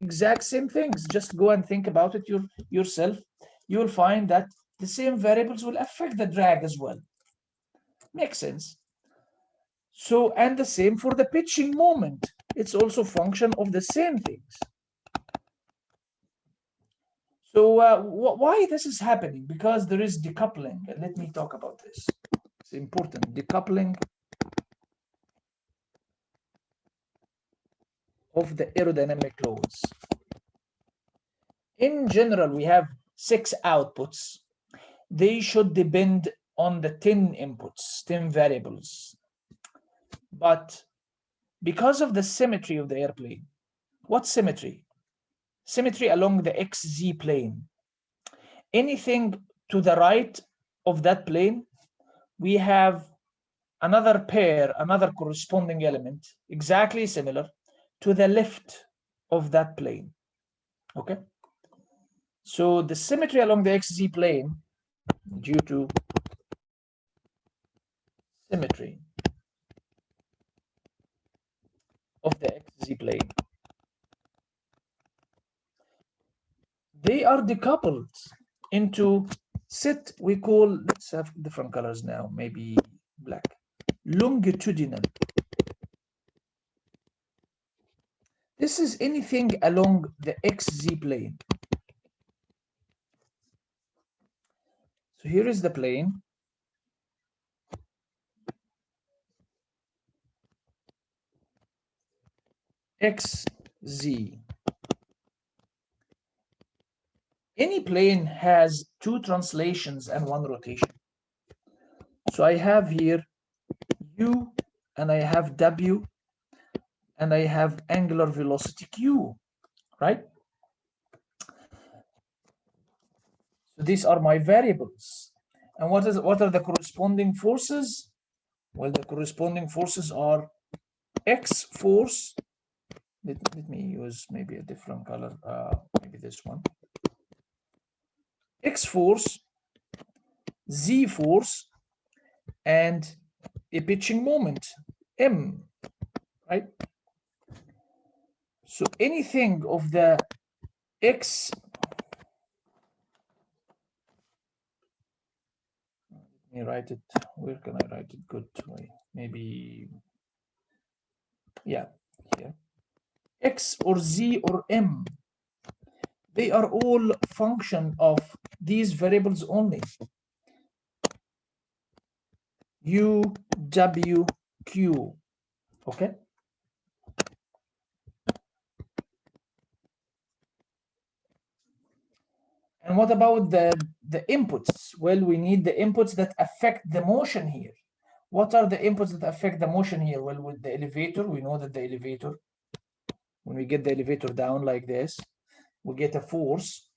exact same things. Just go and think about it yourself. You will find that the same variables will affect the drag as well. Makes sense. So, and the same for the pitching moment. It's also function of the same things. So why this is happening? Because there is decoupling. Let me talk about this. It's important. Decoupling of the aerodynamic loads. In general, we have 6 outputs. They should depend on the 10 inputs, 10 variables. But because of the symmetry of the airplane, what symmetry? Symmetry along the XZ plane. Anything to the right of that plane, we have another pair, another corresponding element, exactly similar to the left of that plane. Okay? So the symmetry along the XZ plane, due to symmetry of the XZ plane, they are decoupled into set we call, let's have different colors now, maybe black, longitudinal. This is anything along the XZ plane. So here is the plane. XZ. any plane has two translations and one rotation. So I have here u, and I have w, and I have angular velocity q, right? So these are my variables. And what are the corresponding forces? Well, the corresponding forces are x force. Let me use maybe a different color, maybe this one. X force, Z force, and a pitching moment, M, right? So anything of the X, let me write it, where can I write it good way? Maybe, yeah, here. X or Z or M, they are all function of these variables only. U, W, Q, okay? And what about the inputs? Well, we need the inputs that affect the motion here. What are the inputs that affect the motion here? Well, with the elevator, we know that the elevator, when we get the elevator down like this, we get a force.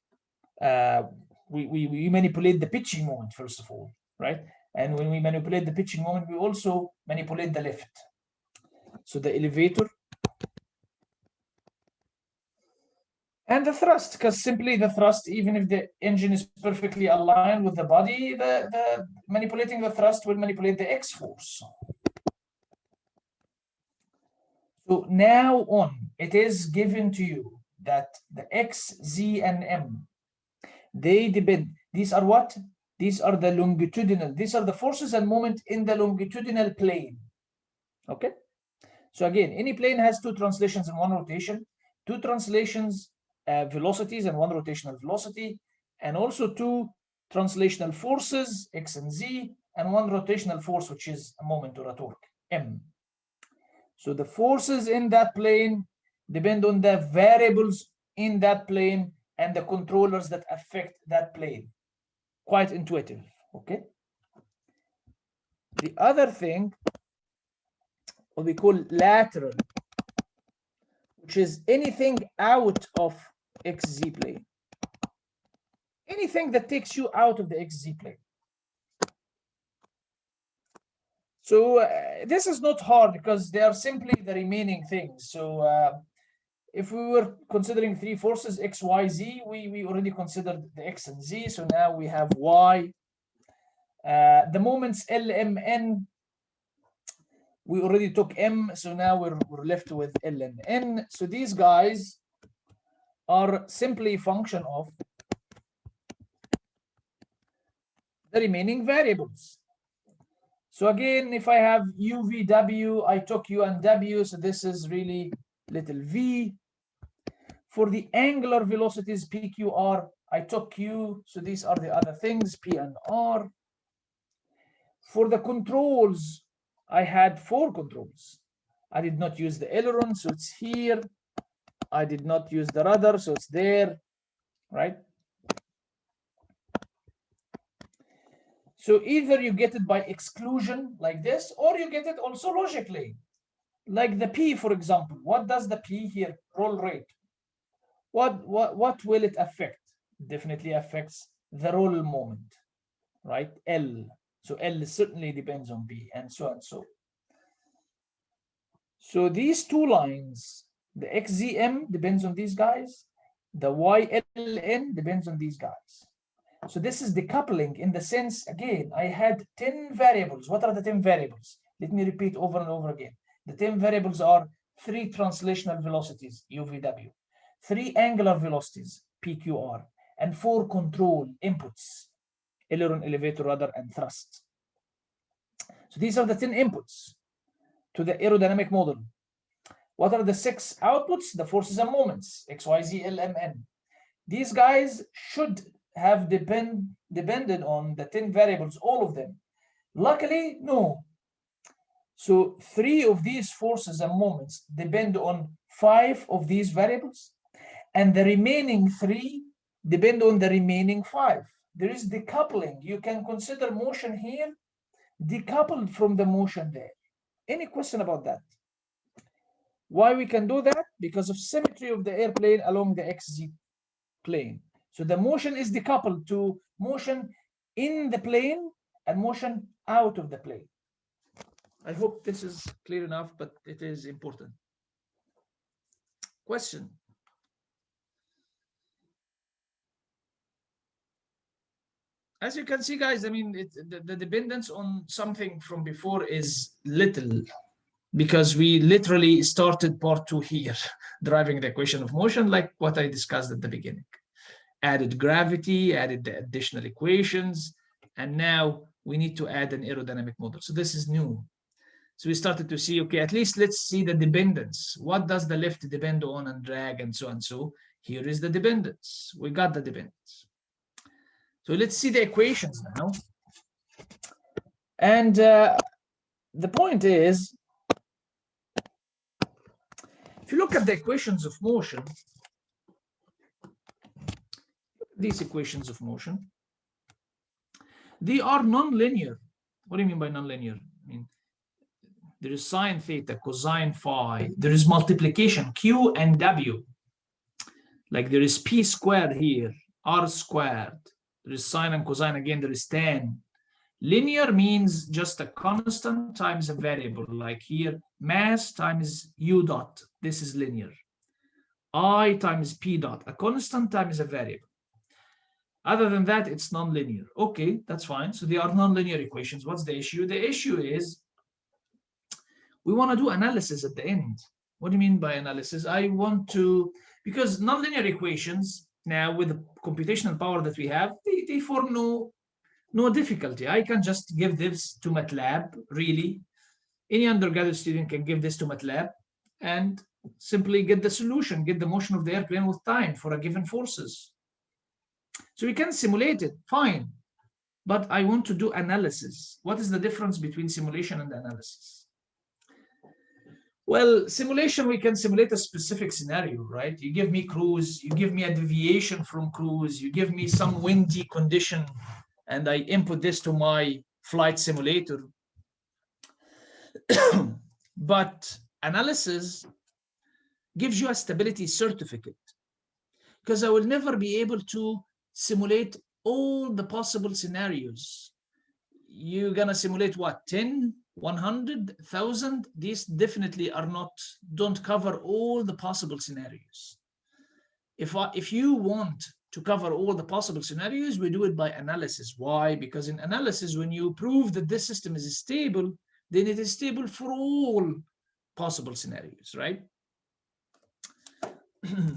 We manipulate the pitching moment, first of all, right? And when we manipulate the pitching moment, we also manipulate the lift. So the elevator and the thrust, because simply the thrust, even if the engine is perfectly aligned with the body, the manipulating the thrust will manipulate the X force. So now on, it is given to you that the X, Z, and M, they depend. These are what? These are the longitudinal. These are the forces and moment in the longitudinal plane. Okay? So again, any plane has two translations and one rotation, two translations velocities and one rotational velocity, and also two translational forces, X and Z, and one rotational force, which is a moment or a torque, M. So the forces in that plane depend on the variables in that plane and the controllers that affect that plane. Quite intuitive, okay? The other thing, what we call lateral, which is anything out of XZ plane. Anything that takes you out of the XZ plane. So this is not hard because they are simply the remaining things. So if we were considering three forces, X, Y, Z, we already considered the X and Z. So now we have Y. The moments L, M, N, we already took M. So now we're left with L and N. So these guys are simply a function of the remaining variables. So again, if I have U, V, W, I took U and W, so this is really little v. For the angular velocities, P, Q, R, I took Q, so these are the other things, P and R. For the controls, I had four controls. I did not use the aileron, so it's here. I did not use the rudder, so it's there, right? So either you get it by exclusion like this, or you get it also logically. Like the P, for example. What does the P here? Roll rate. What will it affect? Definitely affects the roll moment, right? L. So L certainly depends on P, and so and so. So these two lines, the XZM depends on these guys. The YLN depends on these guys. So this is decoupling in the sense, again, I had 10 variables. What are the 10 variables? Let me repeat over and over again. The 10 variables are 3 translational velocities, UVW, 3 angular velocities, PQR, and 4 control inputs, aileron, elevator, rudder, and thrust. So these are the 10 inputs to the aerodynamic model. What are the 6 outputs? The forces and moments, X, Y, Z, L, M, N. These guys should have depended on the 10 variables, all of them. Luckily, no. So 3 of these forces and moments depend on 5 of these variables, and the remaining 3 depend on the remaining 5. There is decoupling. You can consider motion here decoupled from the motion there. Any question about that? Why we can do that? Because of symmetry of the airplane along the XZ plane. So the motion is decoupled to motion in the plane and motion out of the plane. I hope this is clear enough, but it is important. Question? As you can see, guys, I mean, the dependence on something from before is little, because we literally started part 2 here, driving the equation of motion, like what I discussed at the beginning. Added gravity, added the additional equations, and now we need to add an aerodynamic model. So this is new. So we started to see, okay, at least let's see the dependence. What does the lift depend on and drag and so and so? Here is the dependence. We got the dependence. So let's see the equations now. And the point is, if you look at the equations of motion, these equations of motion, they are nonlinear. What do you mean by nonlinear? I mean, there is sine theta, cosine phi, there is multiplication, Q and W. Like there is P squared here, R squared. There is sine and cosine, again, there is tan. Linear means just a constant times a variable, like here, mass times U dot. This is linear. I times P dot, a constant times a variable. Other than that, it's nonlinear. Okay, that's fine. So they are nonlinear equations. What's the issue? The issue is we want to do analysis at the end. What do you mean by analysis? I want to, because nonlinear equations, now with the computational power that we have, they form no difficulty. I can just give this to MATLAB, really. Any undergraduate student can give this to MATLAB and simply get the solution, get the motion of the airplane with time for a given forces. So we can simulate it, fine. But I want to do analysis. What is the difference between simulation and analysis? Well, simulation, we can simulate a specific scenario, right? You give me cruise, you give me a deviation from cruise, you give me some windy condition, and I input this to my flight simulator. But analysis gives you a stability certificate, because I will never be able to simulate all the possible scenarios. You're gonna simulate what, 10, 100, 1,000? These definitely don't cover all the possible scenarios. If you want to cover all the possible scenarios, we do it by analysis. Why? Because in analysis, when you prove that this system is stable, then it is stable for all possible scenarios, right?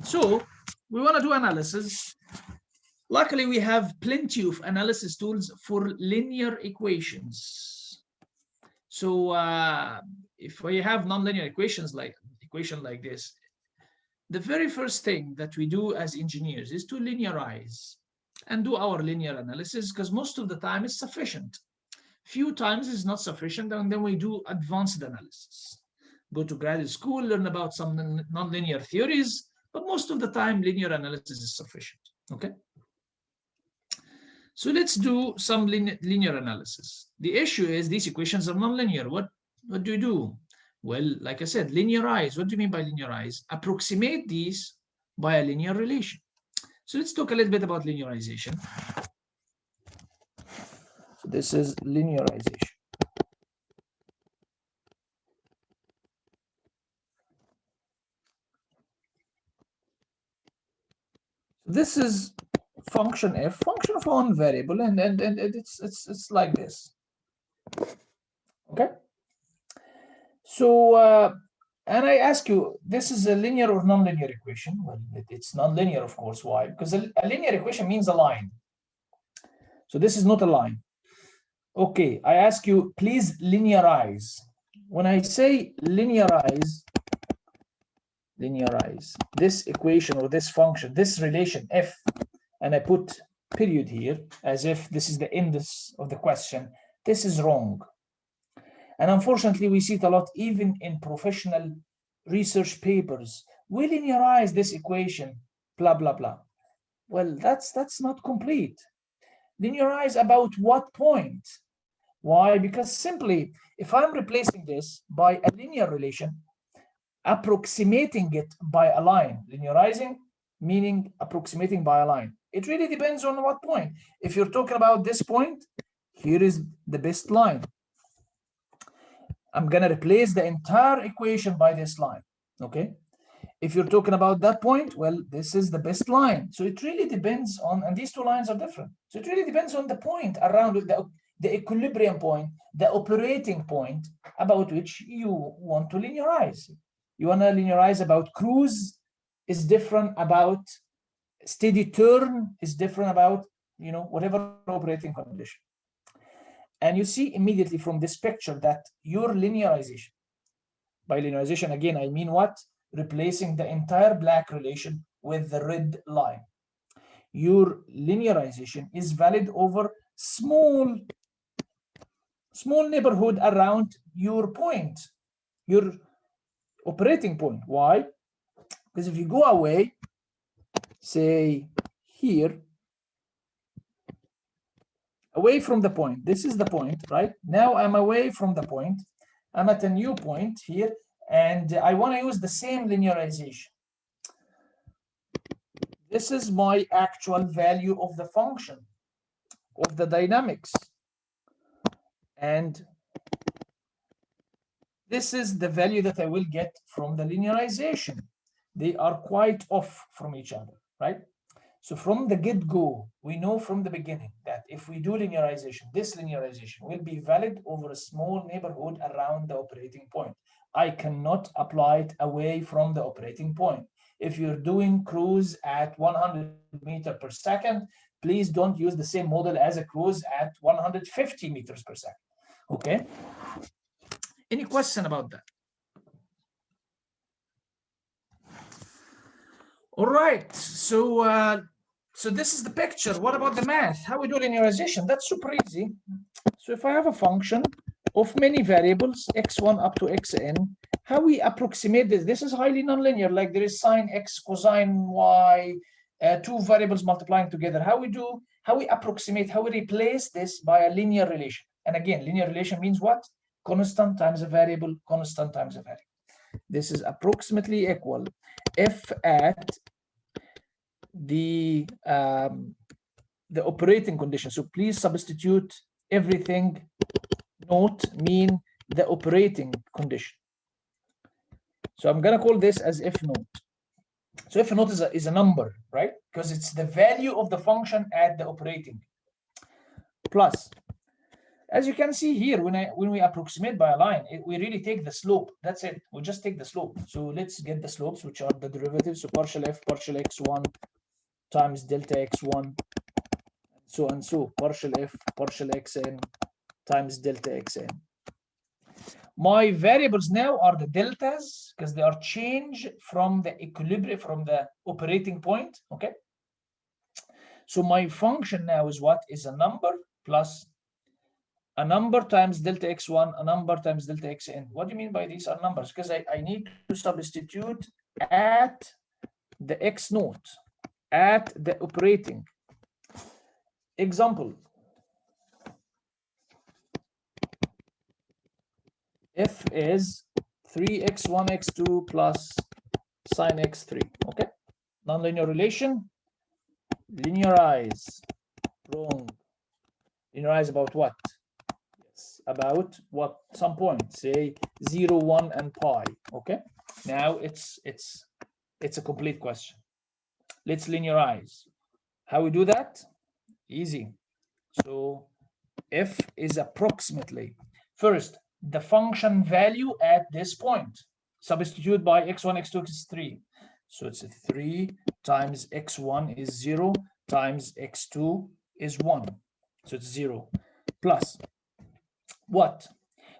So we want to do analysis. Luckily, we have plenty of analysis tools for linear equations. So if we have nonlinear equation like this, the very first thing that we do as engineers is to linearize and do our linear analysis, because most of the time it's sufficient. Few times it's not sufficient, and then we do advanced analysis. Go to graduate school, learn about some nonlinear theories, but most of the time linear analysis is sufficient, okay? So let's do some linear analysis. The issue is these equations are nonlinear. What do you do? Well, like I said, linearize. What do you mean by linearize? Approximate these by a linear relation. So let's talk a little bit about linearization. So this is linearization. This is function f, function of one variable, and it's like this. Okay. So and I ask you, this is a linear or nonlinear equation? Well, it's nonlinear, of course. Why? Because a linear equation means a line. So this is not a line. Okay, I ask you, please linearize. When I say linearize this equation or this function, this relation f, and I put period here as if this is the index of the question, this is wrong. And unfortunately, we see it a lot, even in professional research papers. We linearize this equation, blah, blah, blah. Well, that's not complete. Linearize about what point? Why? Because simply, if I'm replacing this by a linear relation, approximating it by a line, linearizing meaning approximating by a line. It really depends on what point. If you're talking about this point, here is the best line. I'm gonna replace the entire equation by this line, okay? If you're talking about that point, well, this is the best line. So it really depends on, and these two lines are different. So it really depends on the point around the equilibrium point, the operating point about which you want to linearize. You want to linearize about cruise is different about steady turn is different about, you know, whatever operating condition. And you see immediately from this picture that your linearization, by linearization, again, I mean what? Replacing the entire black relation with the red line. Your linearization is valid over small neighborhood around your point, your operating point. Why? Because if you go away, say here, away from the point, this is the point, right? Now I'm away from the point, I'm at a new point here, and I want to use the same linearization. This is my actual value of the function, of the dynamics. And this is the value that I will get from the linearization. They are quite off from each other, right? So from the get-go, we know from the beginning that if we do linearization, this linearization will be valid over a small neighborhood around the operating point. I cannot apply it away from the operating point. If you're doing cruise at 100 meters per second, please don't use the same model as a cruise at 150 meters per second, okay? Any question about that? All right, so this is the picture. What about the math? How we do linearization? That's super easy. So if I have a function of many variables, x1 up to xn, how we approximate this? This is highly nonlinear, like there is sine x, cosine y, two variables multiplying together. How we approximate, how we replace this by a linear relation. And again, linear relation means what? Constant times a variable, constant times a variable. This is approximately equal f at the operating condition. So please substitute everything, note mean the operating condition. So I'm gonna call this as f naught. So f naught is a number, right? Because it's the value of the function at the operating. Plus, as you can see here, when we approximate by a line, we really take the slope. That's it. We just take the slope. So let's get the slopes, which are the derivatives. So partial f, partial x1 times delta x1, so and so, partial f, partial xn times delta xn. My variables now are the deltas because they are changed from the equilibrium, from the operating point, okay? So my function now is what? Is a number plus a number times delta x1, a number times delta xn. What do you mean by these are numbers? Because I need to substitute at the x naught, at the operating. Example. F is 3x1 x2 plus sine x3, okay? Nonlinear relation, linearize, wrong. Linearize about what? Yes, about what? Some point, say 0, 1, and pi, okay? Now it's a complete question. Let's linearize. How we do that? Easy. So f is approximately, first, the function value at this point. Substitute by x1, x2, x3. So it's 3 times x1 is 0 times x2 is 1. So it's 0 plus what?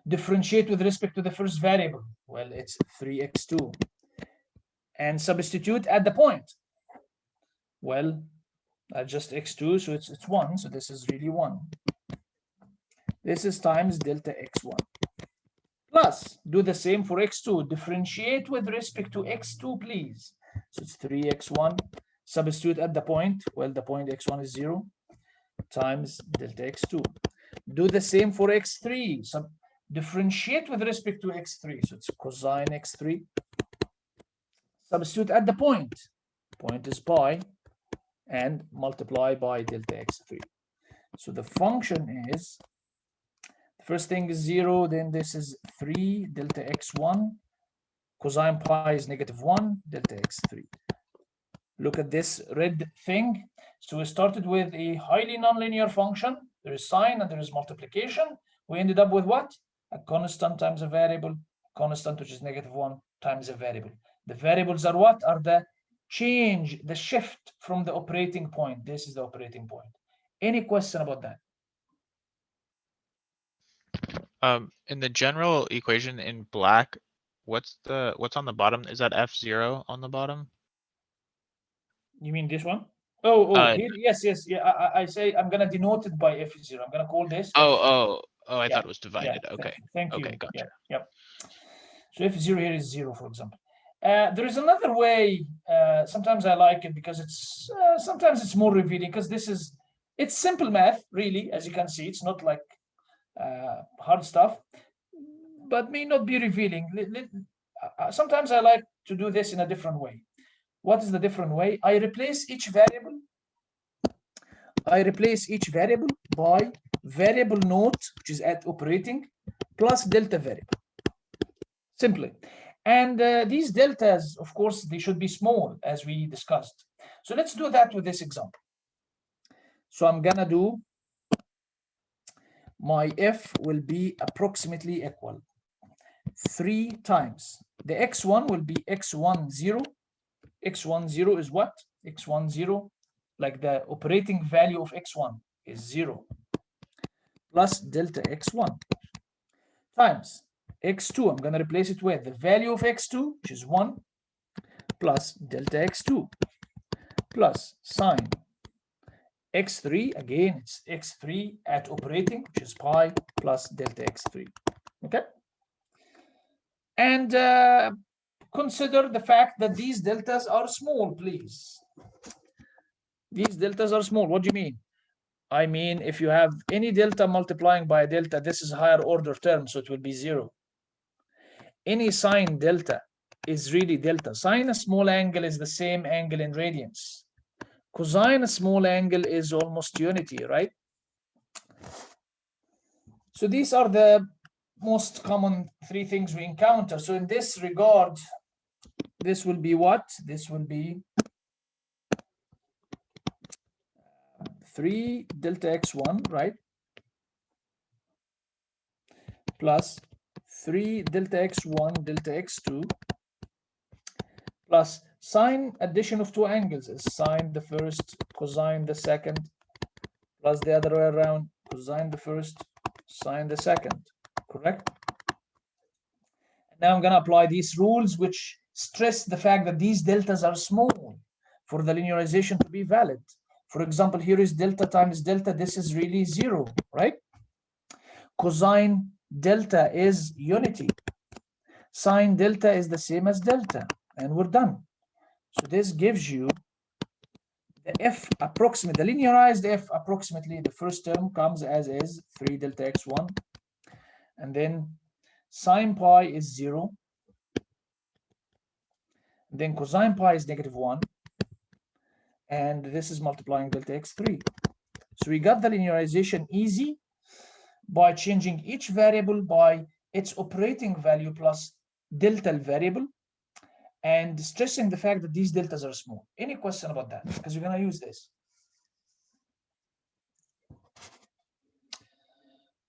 Differentiate with respect to the first variable. Well, it's 3x2. And substitute at the point. Well, just x2, so it's 1. So this is really 1. This is times delta x1. Plus, do the same for x2. Differentiate with respect to x2, please. So it's 3x1 Substitute at the point. Well, the point x1 is 0 times delta x2. Do the same for x3. Differentiate with respect to x3. So it's cosine x3. Substitute at the point. Point is pi, and multiply by delta x3. So the function is, the first thing is 0, then this is 3 delta x1. Cosine pi is -1 delta x3. Look at this red thing. So we started with a highly nonlinear function. There is sine and there is multiplication. We ended up with what? A constant times a variable, constant which is -1 times a variable. The variables are what? Are the change, the shift from the operating point. This is the operating point. Any question about that? In the general equation in black, what's on the bottom? Is that F0 on the bottom? You mean this one? Oh, here, yes, yeah. I say I'm gonna denote it by F0. I'm gonna call this. Oh, I Yeah, thought it was divided. yeah, Okay. Thank you. Okay, gotcha. Yeah. So F0 here is 0, for example. There is another way. Sometimes I like it because it's sometimes it's more revealing, because it's simple math, really. As you can see, it's not like hard stuff, but may not be revealing. Sometimes I like to do this in a different way. What is the different way? I replace each variable by variable note, which is at operating, plus delta variable. Simply. And these deltas, of course, they should be small, as we discussed. So let's do that with this example. So I'm gonna do, my f will be approximately equal 3 times the x1 will be x1 0. x1 0 is what? x1 0, like the operating value of x1 is 0, plus delta x1 times x2. I'm going to replace it with the value of x2, which is 1, plus delta x2, plus sine x3. Again, it's x3 at operating, which is pi, plus delta x3. Okay? And consider the fact that these deltas are small, please. These deltas are small. What do you mean? I mean, if you have any delta multiplying by a delta, this is a higher order term, so it will be 0. Any sine delta is really delta. Sine a small angle is the same angle in radians. Cosine a small angle is almost unity, right? So these are the most common 3 things we encounter. So in this regard, this will be what? This will be 3 delta x1, right? Plus 3 delta x1 delta x2 plus sine addition of 2 angles is sine the first, cosine the second, plus the other way around, cosine the first, sine the second, correct? Now I'm going to apply these rules which stress the fact that these deltas are small for the linearization to be valid. For example, here is delta times delta. This is really 0, right? Cosine delta is unity. Sine delta is the same as delta, and we're done. So this gives you the f approximate, the linearized f approximately. The first term comes as is 3 delta x1, and then sine pi is 0, and then cosine pi is -1, and this is multiplying delta x3. So we got the linearization easy by changing each variable by its operating value plus delta variable, and stressing the fact that these deltas are small. Any question about that? Because we're going to use this.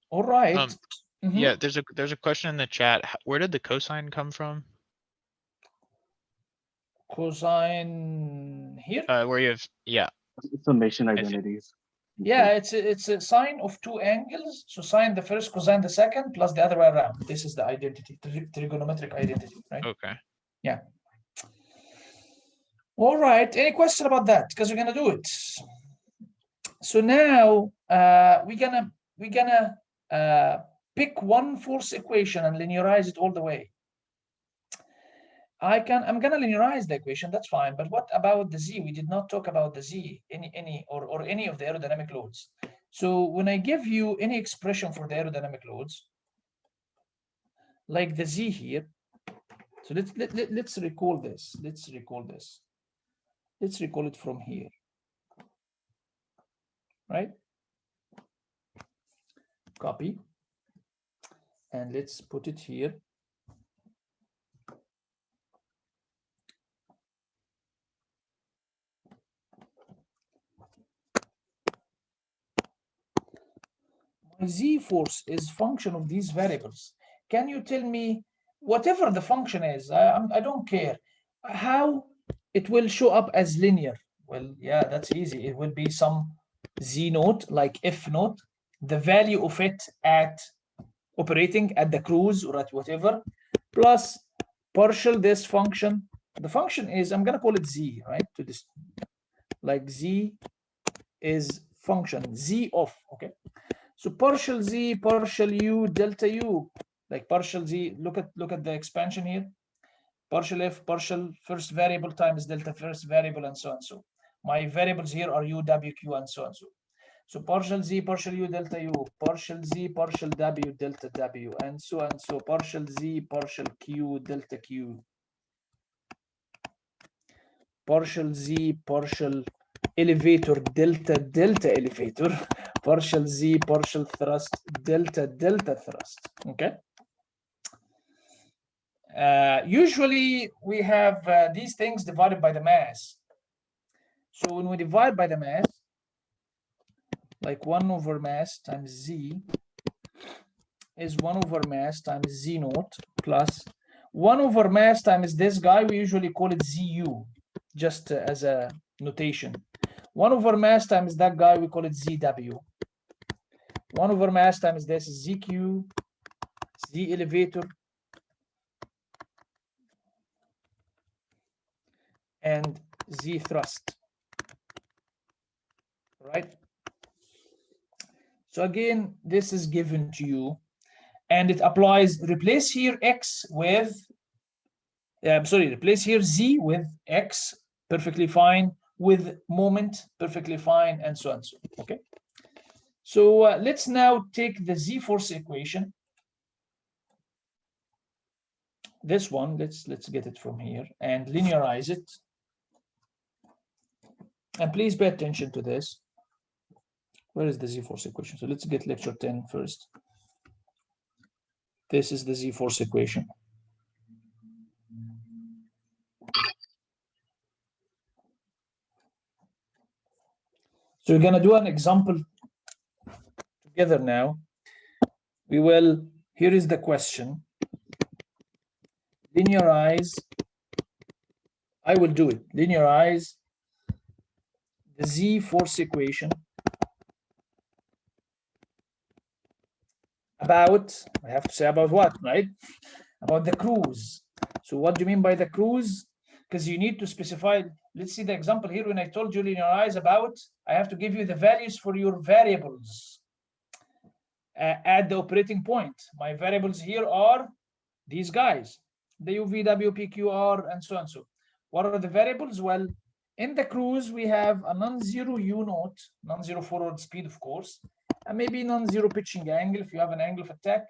All right. Yeah, there's a question in the chat. Where did the cosine come from? Cosine here? Where you have, yeah. Summation identities. Yeah, it's a sine of 2 angles. So sine the first, cosine the second, plus the other way around. This is the identity, trigonometric identity, right? Okay. Yeah. All right. Any question about that? Because we're gonna do it. So now we're gonna pick one force equation and linearize it all the way. I'm gonna linearize the equation, that's fine. But what about the Z? We did not talk about the Z, any of the aerodynamic loads. So when I give you any expression for the aerodynamic loads, like the Z here, so let's recall this. Let's recall it from here, right? Copy, and let's put it here. My Z-force is function of these variables. Can you tell me, whatever the function is, I don't care, how it will show up as linear? Well, yeah, that's easy. It will be some Z naught, like F naught, the value of it at operating at the cruise or at whatever, plus partial this function. The function is, I'm gonna call it Z, right? To this, like Z is function, Z of, okay? So partial Z, partial U, delta U, like partial Z, look at the expansion here. Partial F, partial first variable times delta first variable, and so on. So my variables here are U, W, Q, and so on. So partial Z, partial U, delta U, partial Z, partial W, delta W, and so on. So partial Z, partial Q, delta Q. Partial Z, partial elevator, delta elevator, partial Z, partial thrust, delta thrust, okay? Usually we have these things divided by the mass. So when we divide by the mass, like 1 over mass times Z is 1 over mass times Z naught plus 1 over mass times this guy, we usually call it ZU, just as a notation. 1 over mass times that guy, we call it ZW. 1 over mass times this is ZQ, Z elevator, and Z thrust, right? So again, this is given to you, and it applies, replace here X with, replace here Z with X, perfectly fine, with moment, perfectly fine, and so on, so okay? So let's now take the Z-force equation. This one, let's get it from here and linearize it. And please pay attention to this. Where is the Z-force equation? So let's get lecture 10 first. This is the Z-force equation. So we're gonna do an example together now. We will, here is the question. Linearize, I will do it. Linearize the Z-force equation about, I have to say about what, right? About the cruise. So what do you mean by the cruise? Because you need to specify, let's see the example here. When I told you linearize about, I have to give you the values for your variables at the operating point. My variables here are these guys, the UV, W, P, Q, R, and so on. So what are the variables? Well, in the cruise, we have a non-zero U naught, non-zero forward speed, of course, and maybe non-zero pitching angle if you have an angle of attack.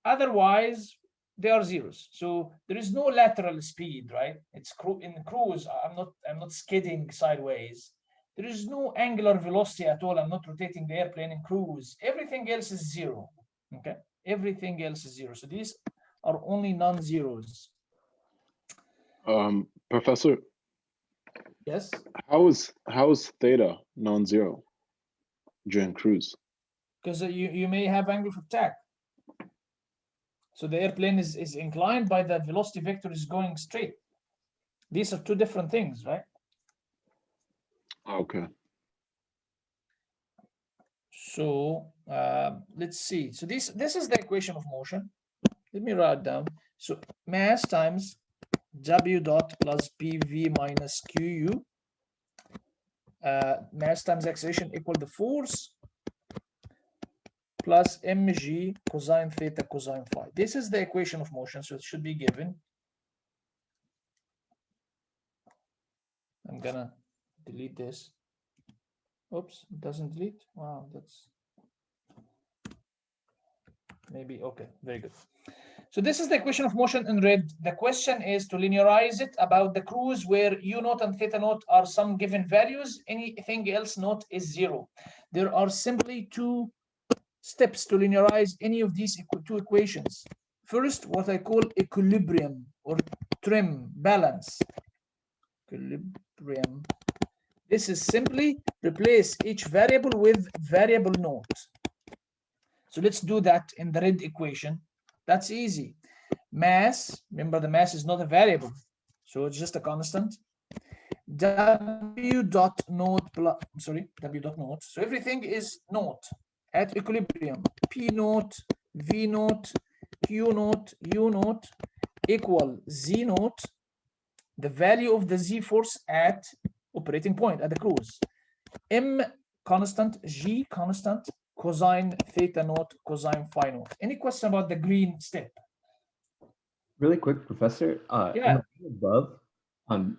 Otherwise, they are zeros. So there is no lateral speed, right? It's in cruise. I'm not skidding sideways. There is no angular velocity at all. I'm not rotating the airplane in cruise. Everything else is zero. Okay, everything else is zero. So these are only non-zeros. Professor. Yes. How is theta non-zero during cruise? Because you may have angle of attack. So the airplane is inclined by the velocity vector is going straight. These are two different things, right? Okay. So let's see. So this is the equation of motion. Let me write it down. So mass times W dot plus PV minus QU. Mass times acceleration equal the force plus mg cosine theta cosine phi. This is the equation of motion, so it should be given. I'm gonna delete this. Oops, it doesn't delete. Wow, that's maybe okay. Very good. So this is the equation of motion in red. The question is to linearize it about the cruise where u naught and theta naught are some given values. Anything else naught is 0. There are simply 2 steps to linearize any of these 2 equations. First, what I call equilibrium or trim balance. Equilibrium. This is simply replace each variable with variable naught. So let's do that in the red equation. That's easy. Mass, remember the mass is not a variable, so it's just a constant. W dot naught plus, W dot naught. So everything is naught at equilibrium. P naught, V naught, Q naught, U naught equal Z naught, the value of the Z force at operating point at the cruise. M constant, G constant, cosine theta naught, cosine phi naught. Any question about the green step? Really quick, Professor. Yeah. In the line above,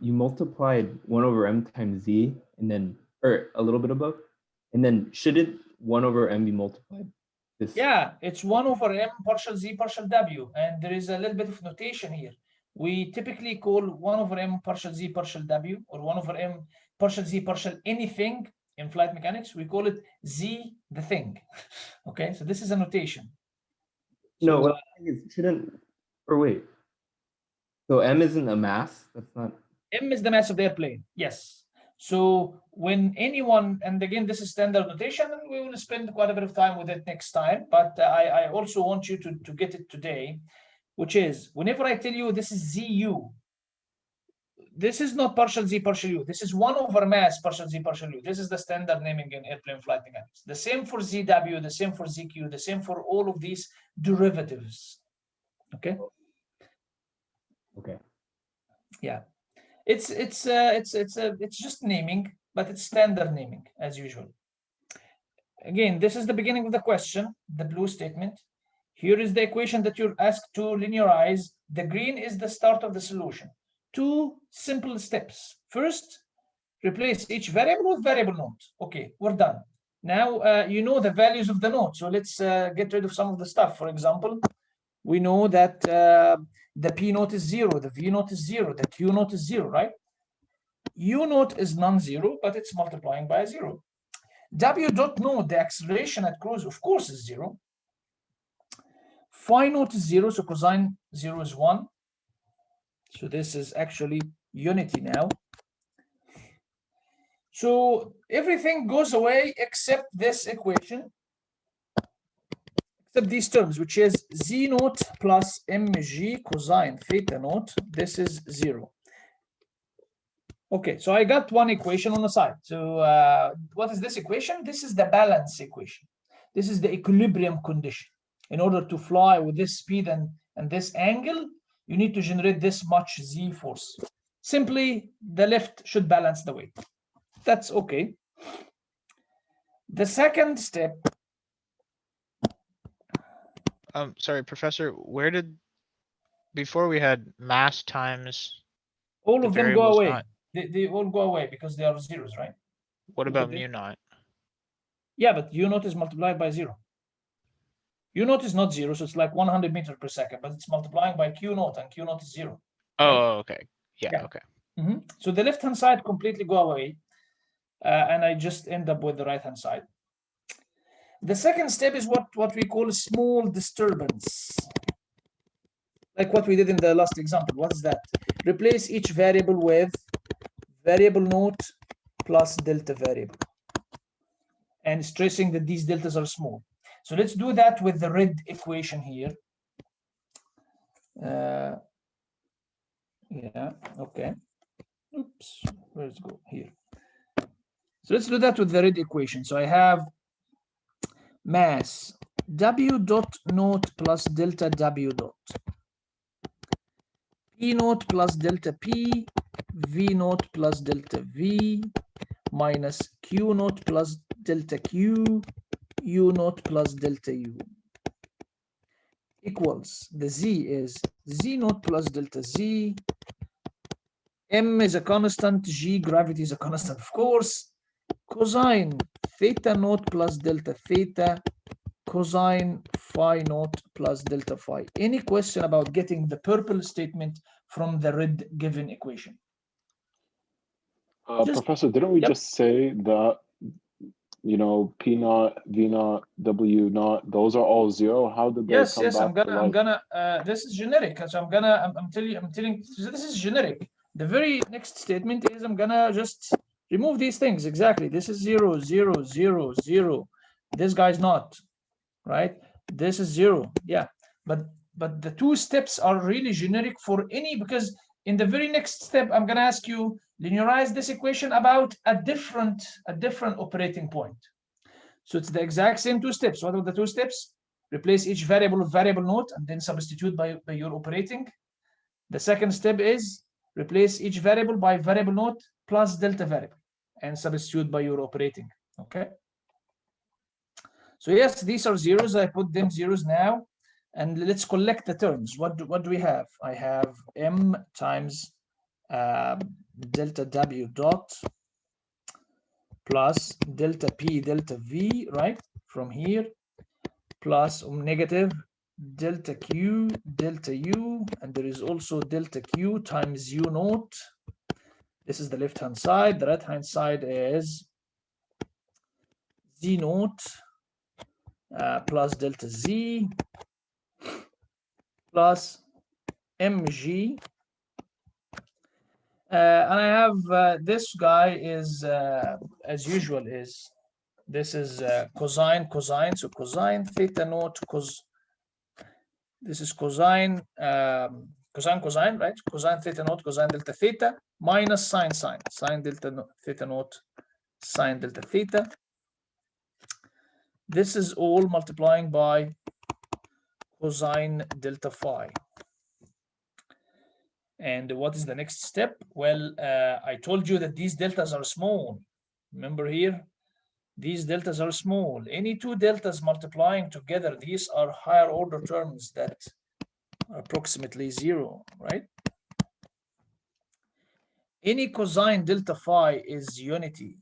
you multiplied 1 over m times z, and then, or a little bit above, and then shouldn't 1 over m be multiplied? This. Yeah, it's 1 over m partial z partial w, and there is a little bit of notation here. We typically call 1 over m partial z partial w, or 1 over m partial z partial anything in flight mechanics. We call it z the thing. Okay, so this is a notation. No, what I think is shouldn't, or wait. So m isn't a mass? That's not. M is the mass of the airplane, yes. So when anyone, and again, this is standard notation, and we will spend quite a bit of time with it next time, but I also want you to get it today, which is, whenever I tell you this is ZU, this is not partial Z partial U. This is 1 over mass partial Z partial U. This is the standard naming in airplane flight mechanics. The same for ZW, the same for ZQ, the same for all of these derivatives. Okay? Okay. Yeah. It's just naming, but it's standard naming as usual. Again, this is the beginning of the question, the blue statement. Here is the equation that you're asked to linearize. The green is the start of the solution. 2 simple steps. First, replace each variable with variable naught. Okay, we're done. Now you know the values of the naught, so let's get rid of some of the stuff. For example, we know that the P naught is 0, the V naught is 0, the Q naught is 0, right? U naught is non-zero, but it's multiplying by 0. W dot naught, the acceleration at cruise, of course, is 0. Phi naught is 0, so cosine 0 is 1. So this is actually unity now. So everything goes away except this equation, except these terms, which is Z naught plus mg cosine theta naught. This is 0. Okay, so I got one equation on the side. So what is this equation? This is the balance equation. This is the equilibrium condition. In order to fly with this speed and this angle, you need to generate this much Z force. Simply, the lift should balance the weight. That's okay. The second step. Sorry, Professor, where did, before we had mass times. All the of them go variables away. not- They all go away because they are zeros, right? What about mu naught? Yeah, but U naught is multiplied by 0. U naught is not 0, so it's like 100 meters per second, but it's multiplying by Q naught, and Q naught is 0. Oh, okay. Yeah, Yeah. okay. So the left-hand side completely go away, and I just end up with the right-hand side. The second step is what we call small disturbance, like what we did in the last example. What is that? Replace each variable with variable naught plus delta variable, and stressing that these deltas are small. So let's do that with the red equation here. Yeah, okay. Oops, where's it go? Here. So let's do that with the red equation. So I have mass W dot naught plus delta W dot. P naught plus delta P, V naught plus delta V, minus Q naught plus delta Q, U naught plus delta U. Equals, the Z is Z naught plus delta Z, M is a constant, G gravity is a constant, of course. Cosine theta naught plus delta theta, cosine phi naught plus delta phi. Any question about getting the purple statement from the red given equation? Professor, didn't we just say that, you know, P naught, V naught, W naught, those are all zero? How did they come back I'm gonna this is generic. So I'm telling this is generic. The very next statement is I'm gonna just remove these things. Exactly. This is 0, 0, 0, 0. This guy's not, right? This is 0. Yeah. But the two steps are really generic for any, because in the very next step, I'm gonna ask you linearize this equation about a different operating point. So it's the exact same two steps. What are the two steps? Replace each variable with variable naught and then substitute by your operating. The second step is replace each variable by variable naught plus delta variable and substitute by your operating. Okay. So yes, these are zeros. I put them zeros now. And let's collect the terms. What do we have? I have M times delta W dot plus delta P delta V, right? From here, plus negative delta Q delta U, and there is also delta Q times U naught. This is the left hand side. The right hand side is Z naught plus delta Z plus mg. And I have this guy is as usual is this is cosine, so cosine theta naught cos. This is cosine cosine, right? Cosine theta naught cosine delta theta minus sine delta theta naught sine delta theta. This is all multiplying by cosine delta phi. And what is the next step? Well, I told you that these deltas are small. Remember here, these deltas are small. Any two deltas multiplying together, these are higher order terms that are approximately 0, right? Any cosine delta phi is unity.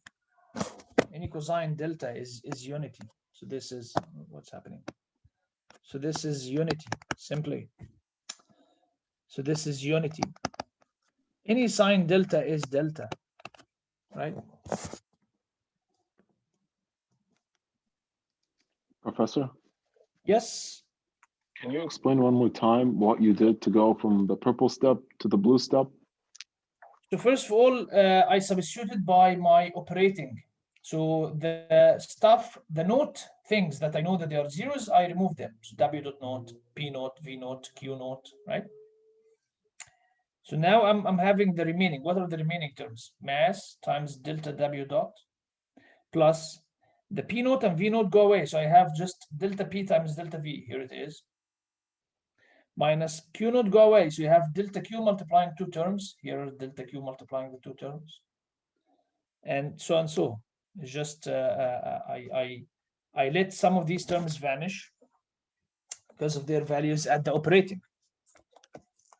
Any cosine delta is unity. So this is what's happening. So this is unity, simply. So this is unity. Any sine delta is delta, right? Professor? Yes. Can you explain one more time what you did to go from the purple step to the blue step? So first of all, I substituted by my operating. So the stuff, the naught things that I know that they are zeros, I remove them. So W dot naught, P naught, V naught, Q naught, right? So now I'm having the remaining. What are the remaining terms? Mass times delta W dot plus the P naught and V naught go away. So I have just delta P times delta V. Here it is. Minus Q naught go away. So you have delta Q multiplying two terms. Here is delta Q multiplying the two terms. And so and so. It's just I let some of these terms vanish because of their values at the operating.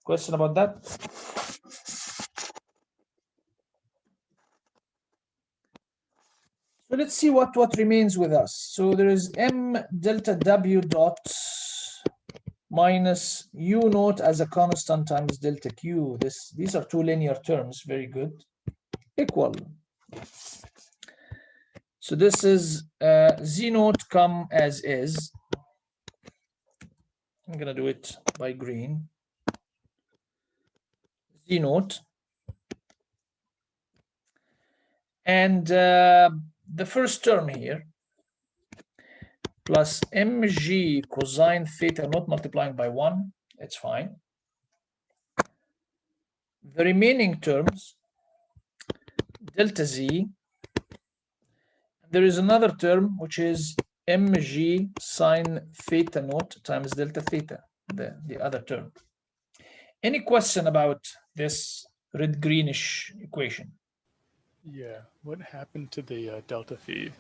Question about that? So let's see what remains with us. So there is M delta W dot minus U naught as a constant times delta Q. These are two linear terms, very good, equal. So this is Z naught come as is. I'm gonna do it by green. Z naught. And the first term here plus mg cosine theta naught multiplying by 1, it's fine. The remaining terms, delta z. There is another term which is mg sine theta naught times delta theta, the other term. Any question about this red greenish equation? Yeah, what happened to the delta phi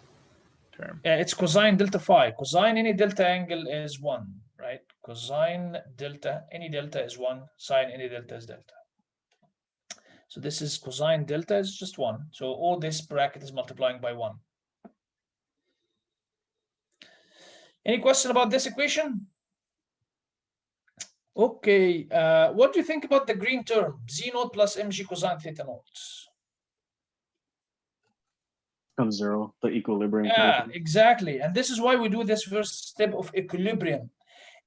term? It's cosine delta phi. Cosine any delta angle is 1, right? Cosine delta, any delta is 1, sine any delta is delta. So this is cosine delta is just 1. So all this bracket is multiplying by 1. Any question about this equation? Okay, what do you think about the green term, Z naught plus mg cosine theta naught? Comes 0, the equilibrium. Yeah, condition. exactly. And this is why we do this first step of equilibrium.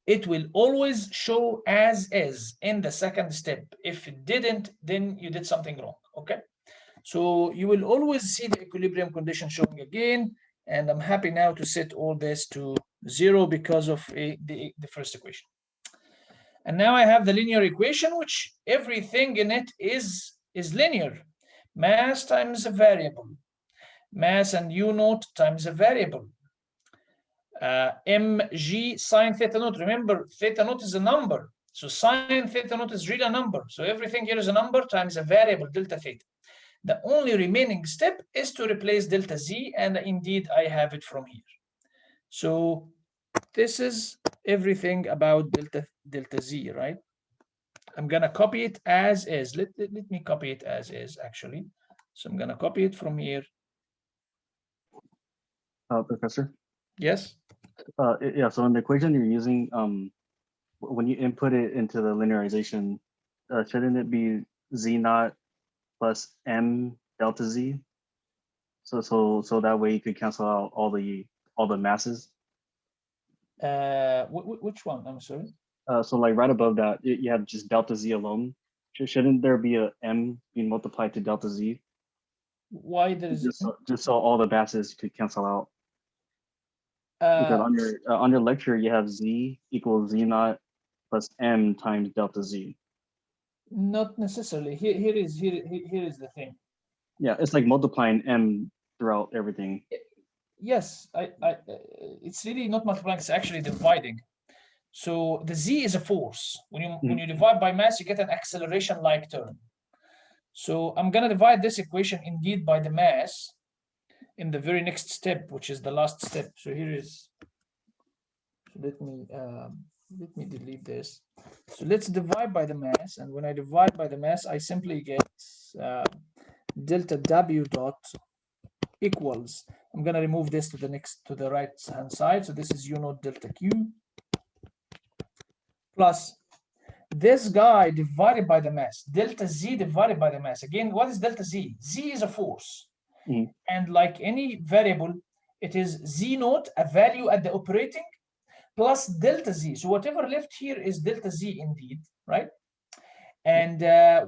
It will always show as is in the second step. If it didn't, then you did something wrong. Okay. So you will always see the equilibrium condition showing again. And I'm happy now to set all this to 0 because of the first equation. And now I have the linear equation, which everything in it is linear. Mass times a variable. Mass and u naught times a variable. mg sine theta naught. Remember, theta naught is a number. So sine theta naught is really a number. So everything here is a number times a variable, delta theta. The only remaining step is to replace delta z, and indeed I have it from here. So this is everything about delta z, right? I'm gonna copy it as is. Let me copy it as is actually. So I'm gonna copy it from here. Professor? Yes. Yeah, so in the equation you're using, when you input it into the linearization, shouldn't it be z naught plus m delta z? So that way you could cancel out all the masses. Which one? I'm sorry. So like right above that, you have just delta z alone. Shouldn't there be a m being multiplied to delta z? Why there is just so all the masses could cancel out? Because on your lecture you have z equals z naught plus m times delta z. Not necessarily. Here is the thing. Yeah, it's like multiplying m throughout everything. Yes, it's really not multiplying. It's actually dividing. So the z is a force. When you divide by mass, you get an acceleration-like term. So I'm gonna divide this equation indeed by the mass in the very next step, which is the last step. So here is. So let me delete this. So let's divide by the mass, and when I divide by the mass, I simply get delta w dot equals. I'm gonna remove this to the right hand side. So this is u naught delta q plus this guy divided by the mass, delta z divided by the mass. Again, what is delta z? Z is a force. And like any variable, it is z naught, a value at the operating, plus delta z. So whatever left here is delta z indeed, right? And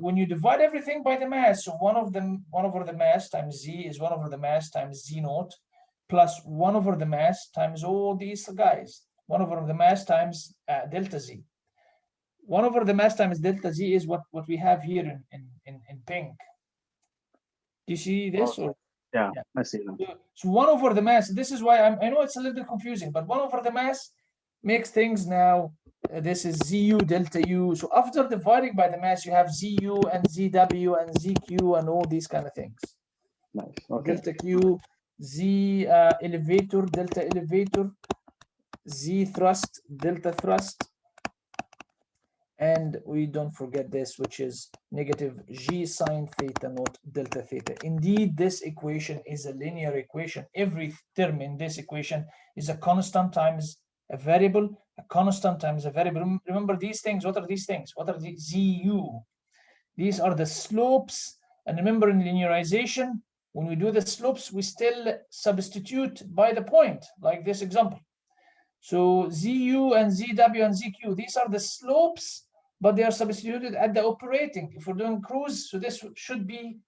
when you divide everything by the mass, so 1 over the mass times z is 1 over the mass times z naught, plus 1 over the mass times all these guys, 1 over the mass times delta z. 1 over the mass times delta z is what we have here in pink. Do you see this? Oh, yeah, I see them. So 1 over the mass, this is why I know it's a little bit confusing, but 1 over the mass makes things now, this is zu delta u. So after dividing by the mass, you have zu and zw and zq and all these kind of things. Nice. Okay. Delta q, z elevator, delta elevator, z thrust, delta thrust. And we don't forget this, which is negative g sine theta naught delta theta. Indeed, this equation is a linear equation. Every term in this equation is a constant times a variable, a constant times a variable. Remember these things. What are these things? What are the zu? These are the slopes. And remember in linearization, when we do the slopes, we still substitute by the point, like this example. So zu and zw and zq, these are the slopes, but they are substituted at the operating. If we're doing cruise, so this should be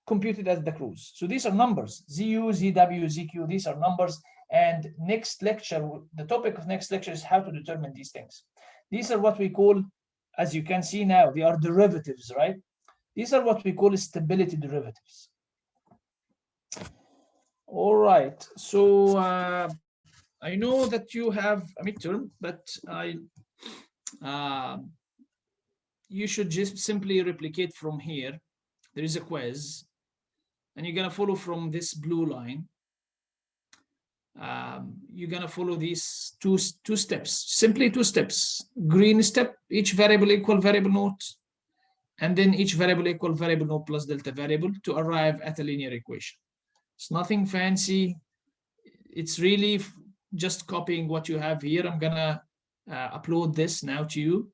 computed as the cruise. So these are numbers, zu, zw, zq, these are numbers. And next lecture, the topic of next lecture is how to determine these things. These are what we call, as you can see now, they are derivatives, right? These are what we call stability derivatives. All right, so I know that you have a midterm, but you should just simply replicate from here. There is a quiz, and you're gonna follow from this blue line. You're gonna follow these two steps, simply 2 steps. Green step, each variable equal variable naught, and then each variable equal variable naught plus delta variable to arrive at a linear equation. It's nothing fancy. It's really just copying what you have here. I'm gonna upload this now to you,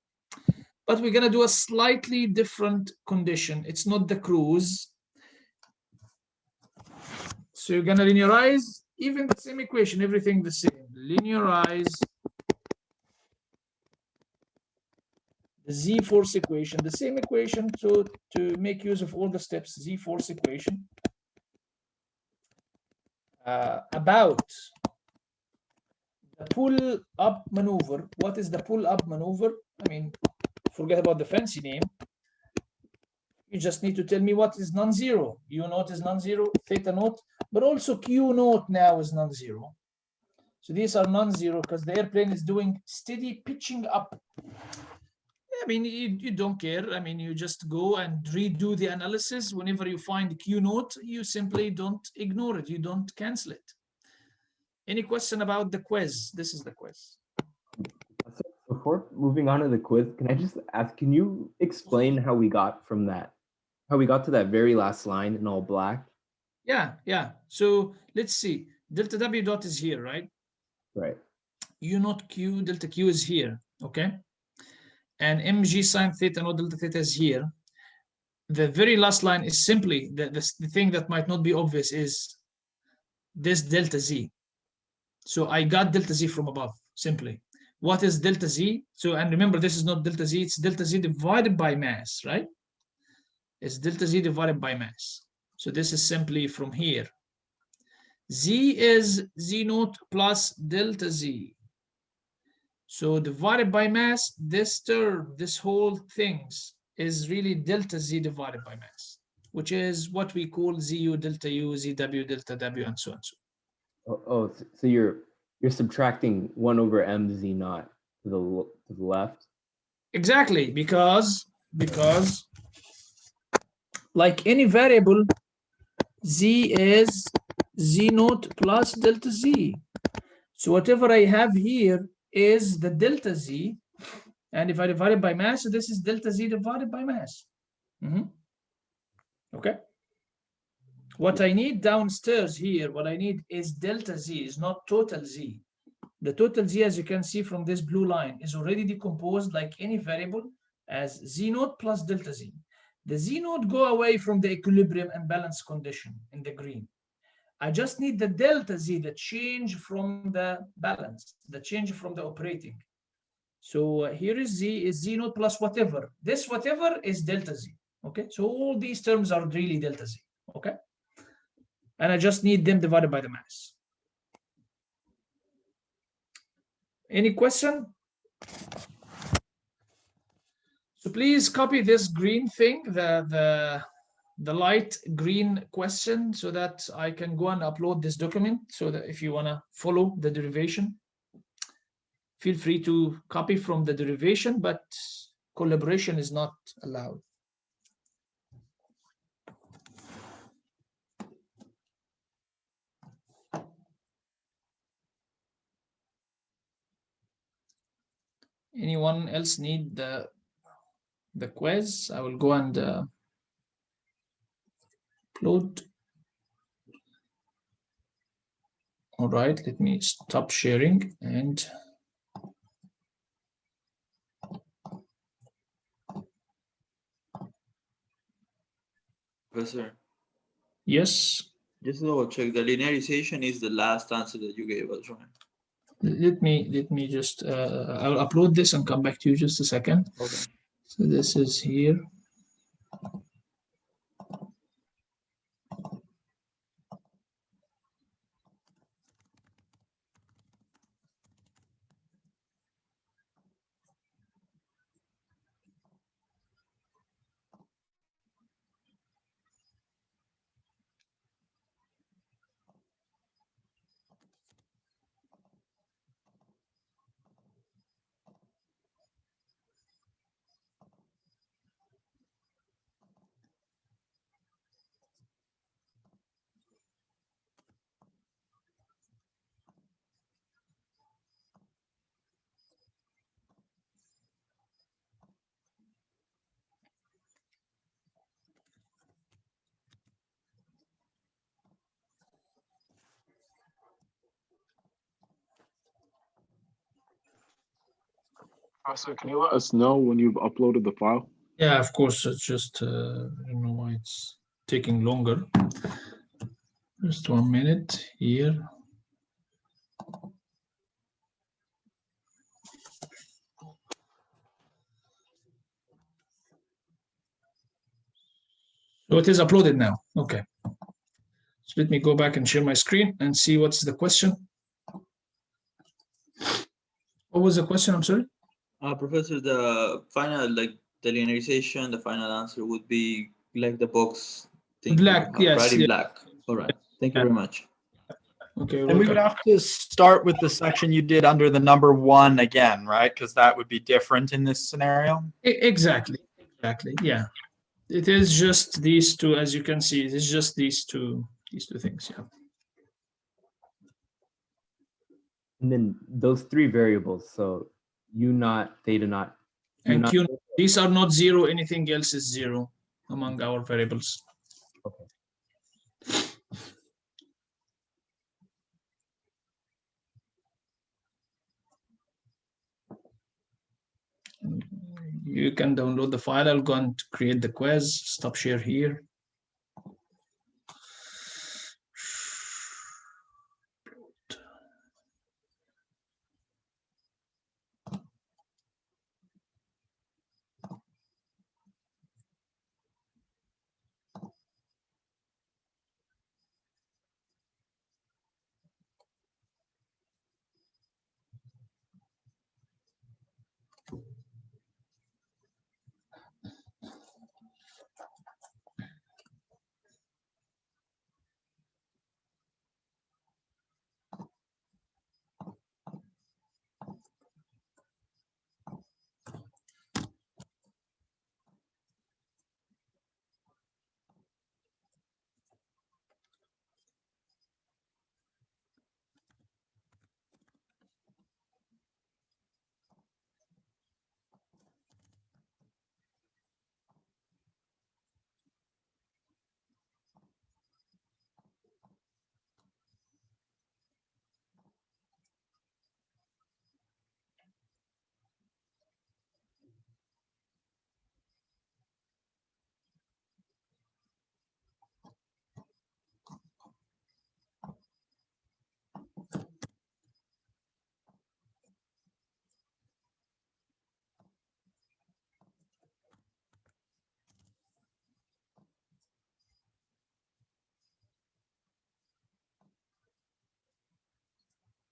but we're gonna do a slightly different condition. It's not the cruise. So you're gonna linearize even the same equation, everything the same. Linearize the Z-force equation, the same equation to make use of all the steps, Z-force equation. About the pull-up maneuver. What is the pull-up maneuver? I mean, forget about the fancy name. You just need to tell me what is non-zero. U naught is non-zero, theta naught, but also Q naught now is non-zero. So these are non-zero because the airplane is doing steady pitching up. I mean, you don't care. I mean, you just go and redo the analysis. Whenever you find Q naught, you simply don't ignore it. You don't cancel it. Any question about the quiz? This is the quiz. So before moving on to the quiz, can I just ask, can you explain how we got from that, how we got to that very last line in all black? Yeah. So let's see. Delta W dot is here, right? Right. U naught Q, delta Q is here, okay? And mg sine theta naught delta theta is here. The very last line is simply, the thing that might not be obvious is this delta Z. So I got delta Z from above, simply. What is delta Z? So, and remember, this is not delta Z, it's delta Z divided by mass, right? It's delta Z divided by mass. So this is simply from here. Z is Z naught plus delta Z. So divided by mass, this term, this whole things is really delta Z divided by mass, which is what we call ZU delta U, ZW delta W, and so on. So you're subtracting 1 over mz naught to the left. Exactly, because like any variable, Z is Z naught plus delta Z. So whatever I have here is the delta Z, and if I divide it by mass, so this is delta Z divided by mass. Okay. What I need downstairs here, what I need is delta Z, is not total Z. The total Z, as you can see from this blue line, is already decomposed like any variable as Z naught plus delta Z. The Z naught go away from the equilibrium and balance condition in the green. I just need the delta Z, the change from the balance, the change from the operating. So here is Z naught plus whatever. This whatever is delta Z. Okay, so all these terms are really delta Z. Okay, and I just need them divided by the mass. Any question? So please copy this green thing, the light green question, so that I can go and upload this document, so that if you want to follow the derivation, feel free to copy from the derivation, but collaboration is not allowed. Anyone else need the quiz? I will go and upload. All right, let me stop sharing and Professor, yes. just double check. The linearization is the last answer that you gave us, right? Let me just I'll upload this and come back to you just a second. Okay. So this is here. Professor, can you let us know when you've uploaded the file? Yeah, of course. It's just, I don't know why it's taking longer. Just 1 minute here. So it is uploaded now. Okay. So let me go back and share my screen and see what's the question. What was the question? I'm sorry. Professor, the final, like the linearization, the final answer would be like the box thing. Black, yes. Right in Yeah. black. All right. Thank you very much. Okay. And we would have to start with the section you did under the number 1 again, right? Because that would be different in this scenario. Exactly. Exactly. Yeah. It is just these two, as you can see. It is just these two things. Yeah. And then those 3 variables. So U naught, theta naught, And Q, these are not 0. Anything else is 0 among our variables. Okay. You can download the file. I'll go and create the quiz. Stop share here.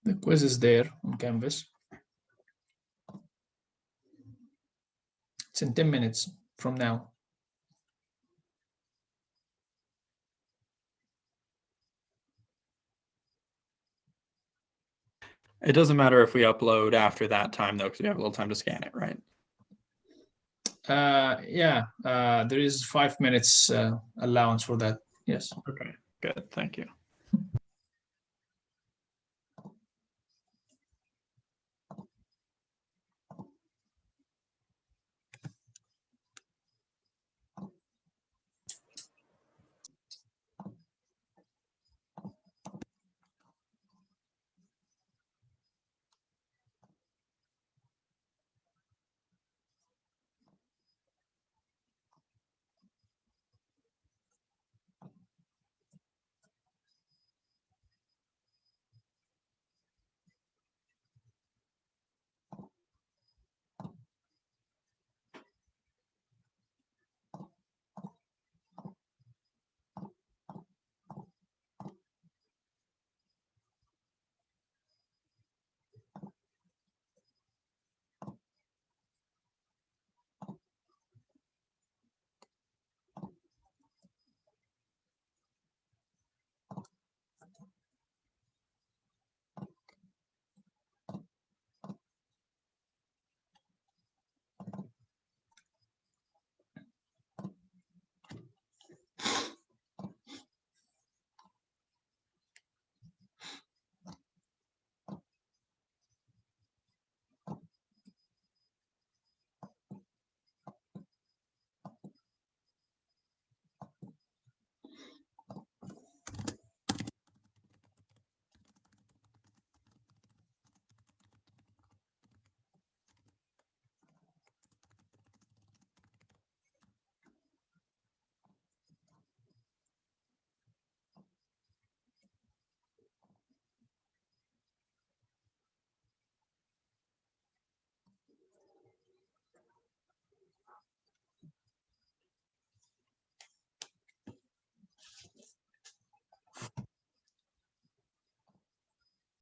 The quiz is there on Canvas. It's in 10 minutes from now. It doesn't matter if we upload after that time, though, because we have a little time to scan it, right? Yeah, there is 5 minutes allowance for that. Yes. Okay, good. Thank you.